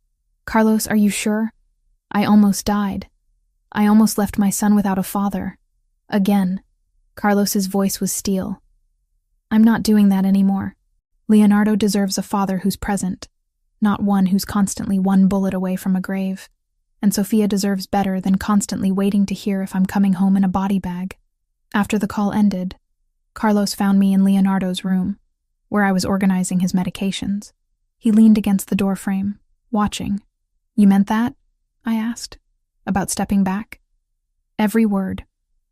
Carlos, are you sure? I almost died. I almost left my son without a father. Again. Carlos's voice was steel. I'm not doing that anymore. Leonardo deserves a father who's present, not one who's constantly 1 bullet away from a grave. And Sophia deserves better than constantly waiting to hear if I'm coming home in a body bag. After the call ended, Carlos found me in Leonardo's room, where I was organizing his medications. He leaned against the doorframe, watching. You meant that? I asked. About stepping back? Every word.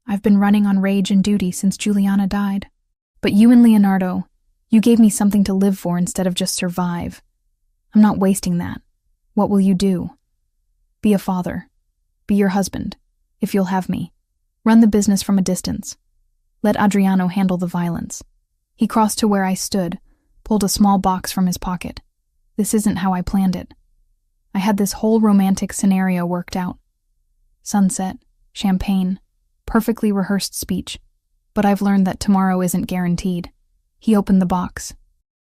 I've been running on rage and duty since Juliana died. But you and Leonardo, you gave me something to live for instead of just survive. I'm not wasting that. What will you do? Be a father. Be your husband, if you'll have me. Run the business from a distance. Let Adriano handle the violence. He crossed to where I stood, pulled a small box from his pocket. This isn't how I planned it. I had this whole romantic scenario worked out. Sunset, champagne, perfectly rehearsed speech. But I've learned that tomorrow isn't guaranteed. He opened the box.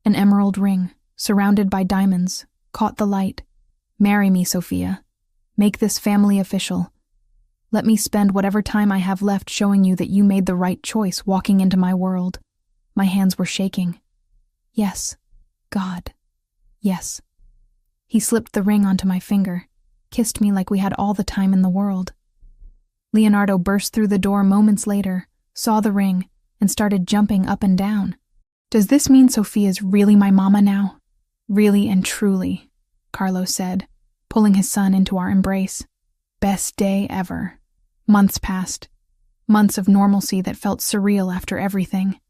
An emerald ring, surrounded by diamonds, caught the light. Marry me, Sophia. Make this family official. Let me spend whatever time I have left showing you that you made the right choice walking into my world. My hands were shaking. Yes. God. Yes. He slipped the ring onto my finger. kissed me like we had all the time in the world. Leonardo burst through the door moments later, saw the ring, and started jumping up and down. "Does this mean Sophia's really my mama now?" "Really and truly," Carlos said, pulling his son into our embrace. Best day ever. Months passed. Months of normalcy that felt surreal after everything.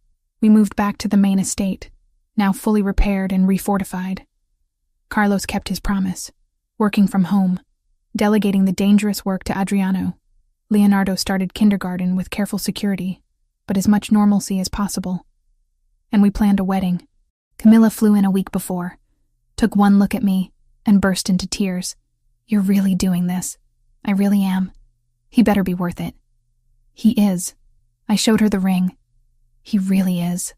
We moved back to the main estate, now fully repaired and refortified. Carlos kept his promise, working from home, delegating the dangerous work to Adriano. Leonardo started kindergarten with careful security, but as much normalcy as possible. And we planned a wedding. Camilla flew in a week before, took one look at me, and burst into tears. "You're really doing this." "I really am. He better be worth it." "He is." I showed her the ring. "He really is."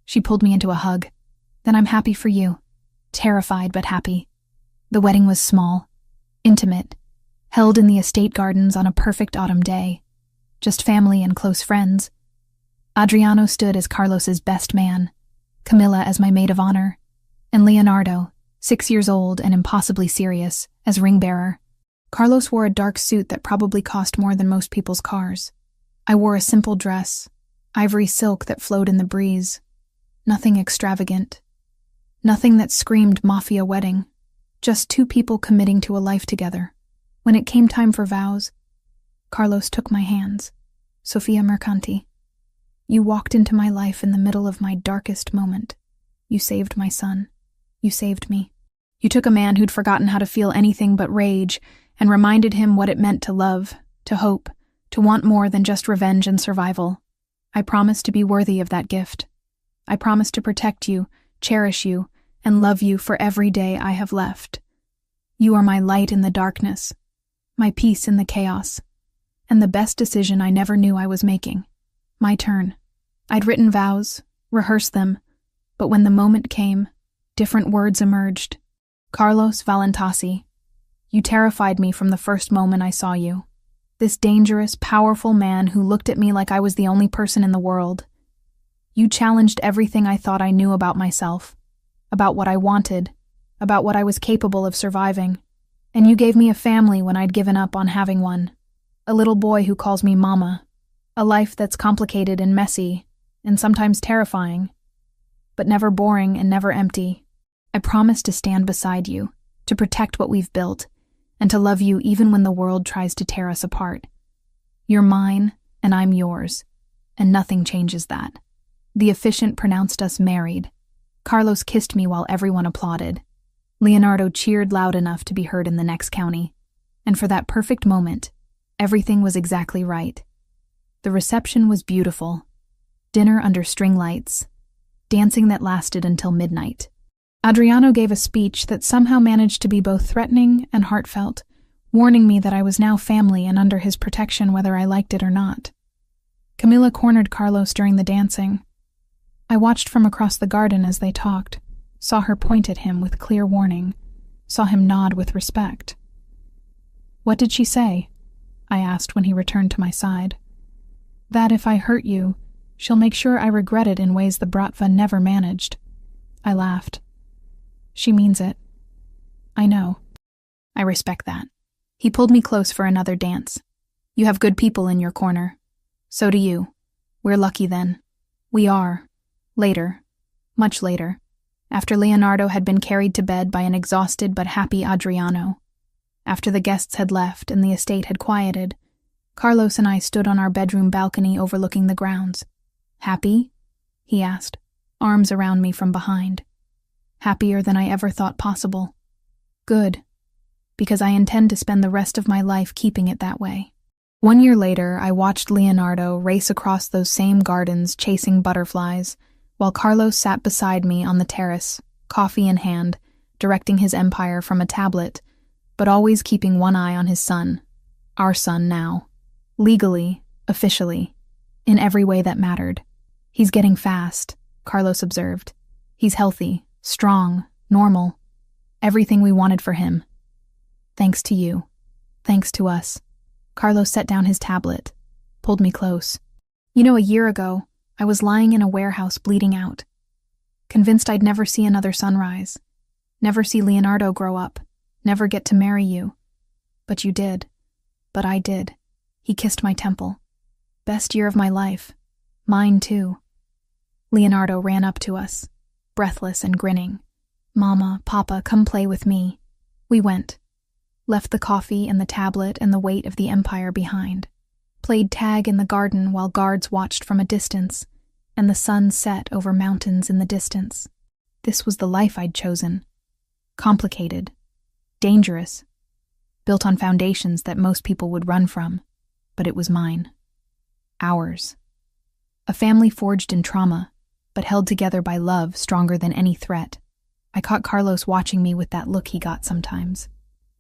She pulled me into a hug. "Then I'm happy for you." Terrified but happy. The wedding was small, intimate, held in the estate gardens on a perfect autumn day. Just family and close friends. Adriano stood as Carlos's best man, Camilla as my maid of honor, and Leonardo, 6 years old and impossibly serious, as ring-bearer. Carlos wore a dark suit that probably cost more than most people's cars. I wore a simple dress, ivory silk that flowed in the breeze. Nothing extravagant. Nothing that screamed Mafia wedding. Just two people committing to a life together. When it came time for vows, Carlos took my hands. "Sofia Mercanti, you walked into my life in the middle of my darkest moment. You saved my son. You saved me. You took a man who'd forgotten how to feel anything but rage and reminded him what it meant to love, to hope, to want more than just revenge and survival. I promise to be worthy of that gift. I promise to protect you, cherish you, and love you for every day I have left. You are my light in the darkness, my peace in the chaos, and the best decision I never knew I was making. My turn. I'd written vows, rehearsed them, but when the moment came, different words emerged. Carlos Valentasi, you terrified me from the first moment I saw you. This dangerous, powerful man who looked at me like I was the only person in the world. You challenged everything I thought I knew about myself, about what I wanted, about what I was capable of surviving. And you gave me a family when I'd given up on having one. A little boy who calls me Mama. A life that's complicated and messy, and sometimes terrifying, but never boring and never empty. I promise to stand beside you, to protect what we've built, and to love you even when the world tries to tear us apart. You're mine, and I'm yours, and nothing changes that. The officiant pronounced us married. Carlos kissed me while everyone applauded. Leonardo cheered loud enough to be heard in the next county. And for that perfect moment, everything was exactly right. The reception was beautiful. Dinner under string lights. Dancing that lasted until midnight. Adriano gave a speech that somehow managed to be both threatening and heartfelt, warning me that I was now family and under his protection whether I liked it or not. Camilla cornered Carlos during the dancing. I watched from across the garden as they talked, saw her point at him with clear warning, saw him nod with respect. "What did she say?" I asked when he returned to my side. "That if I hurt you, she'll make sure I regret it in ways the Bratva never managed." I laughed. "She means it." "I know. I respect that." He pulled me close for another dance. "You have good people in your corner. So do you. We're lucky then." We are. Later. Much later. After Leonardo had been carried to bed by an exhausted but happy Adriano. After the guests had left and the estate had quieted, Carlos and I stood on our bedroom balcony overlooking the grounds. "Happy?" he asked, arms around me from behind. "Happier than I ever thought possible." "Good, because I intend to spend the rest of my life keeping it that way." 1 year later, I watched Leonardo race across those same gardens chasing butterflies, while Carlos sat beside me on the terrace, coffee in hand, directing his empire from a tablet, but always keeping one eye on his son. Our son now. Legally, officially, in every way that mattered. "He's getting fast," Carlos observed. "He's healthy, strong, normal. Everything we wanted for him. Thanks to you. Thanks to us." Carlos set down his tablet, pulled me close. "You know, a year ago, I was lying in a warehouse bleeding out. Convinced I'd never see another sunrise. Never see Leonardo grow up. Never get to marry you. But you did. But I did. He kissed my temple. Best year of my life. Mine, too. Leonardo ran up to us, breathless and grinning. Mama, Papa, come play with me. We went. Left the coffee and the tablet and the weight of the empire behind. Played tag in the garden while guards watched from a distance, and the sun set over mountains in the distance. This was the life I'd chosen. Complicated. Dangerous. Built on foundations that most people would run from. But it was mine. Ours. A family forged in trauma, but held together by love stronger than any threat. I caught Carlos watching me with that look he got sometimes.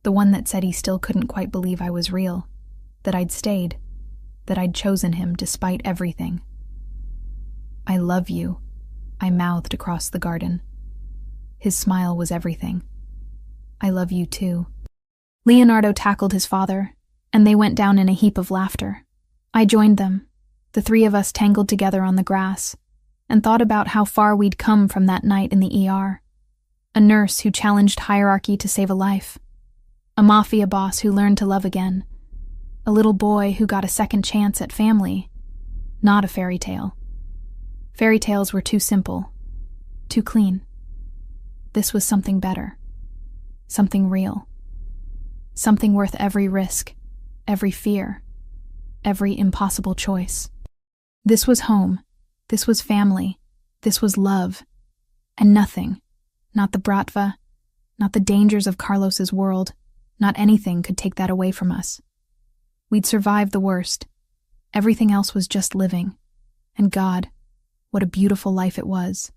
The one that said he still couldn't quite believe I was real. That I'd stayed. That I'd chosen him despite everything. I love you, I mouthed across the garden. His smile was everything. I love you too. Leonardo tackled his father, and they went down in a heap of laughter. I joined them, the three of us tangled together on the grass, and thought about how far we'd come from that night in the ER. A nurse who challenged hierarchy to save a life. A mafia boss who learned to love again. A little boy who got a second chance at family. Not a fairy tale. Fairy tales were too simple, too clean. This was something better. Something real. Something worth every risk, every fear, every impossible choice. This was home. This was family. This was love. And nothing, not the bratva, not the dangers of Carlos's world, not anything could take that away from us. We'd survived the worst. Everything else was just living. And God, what a beautiful life it was.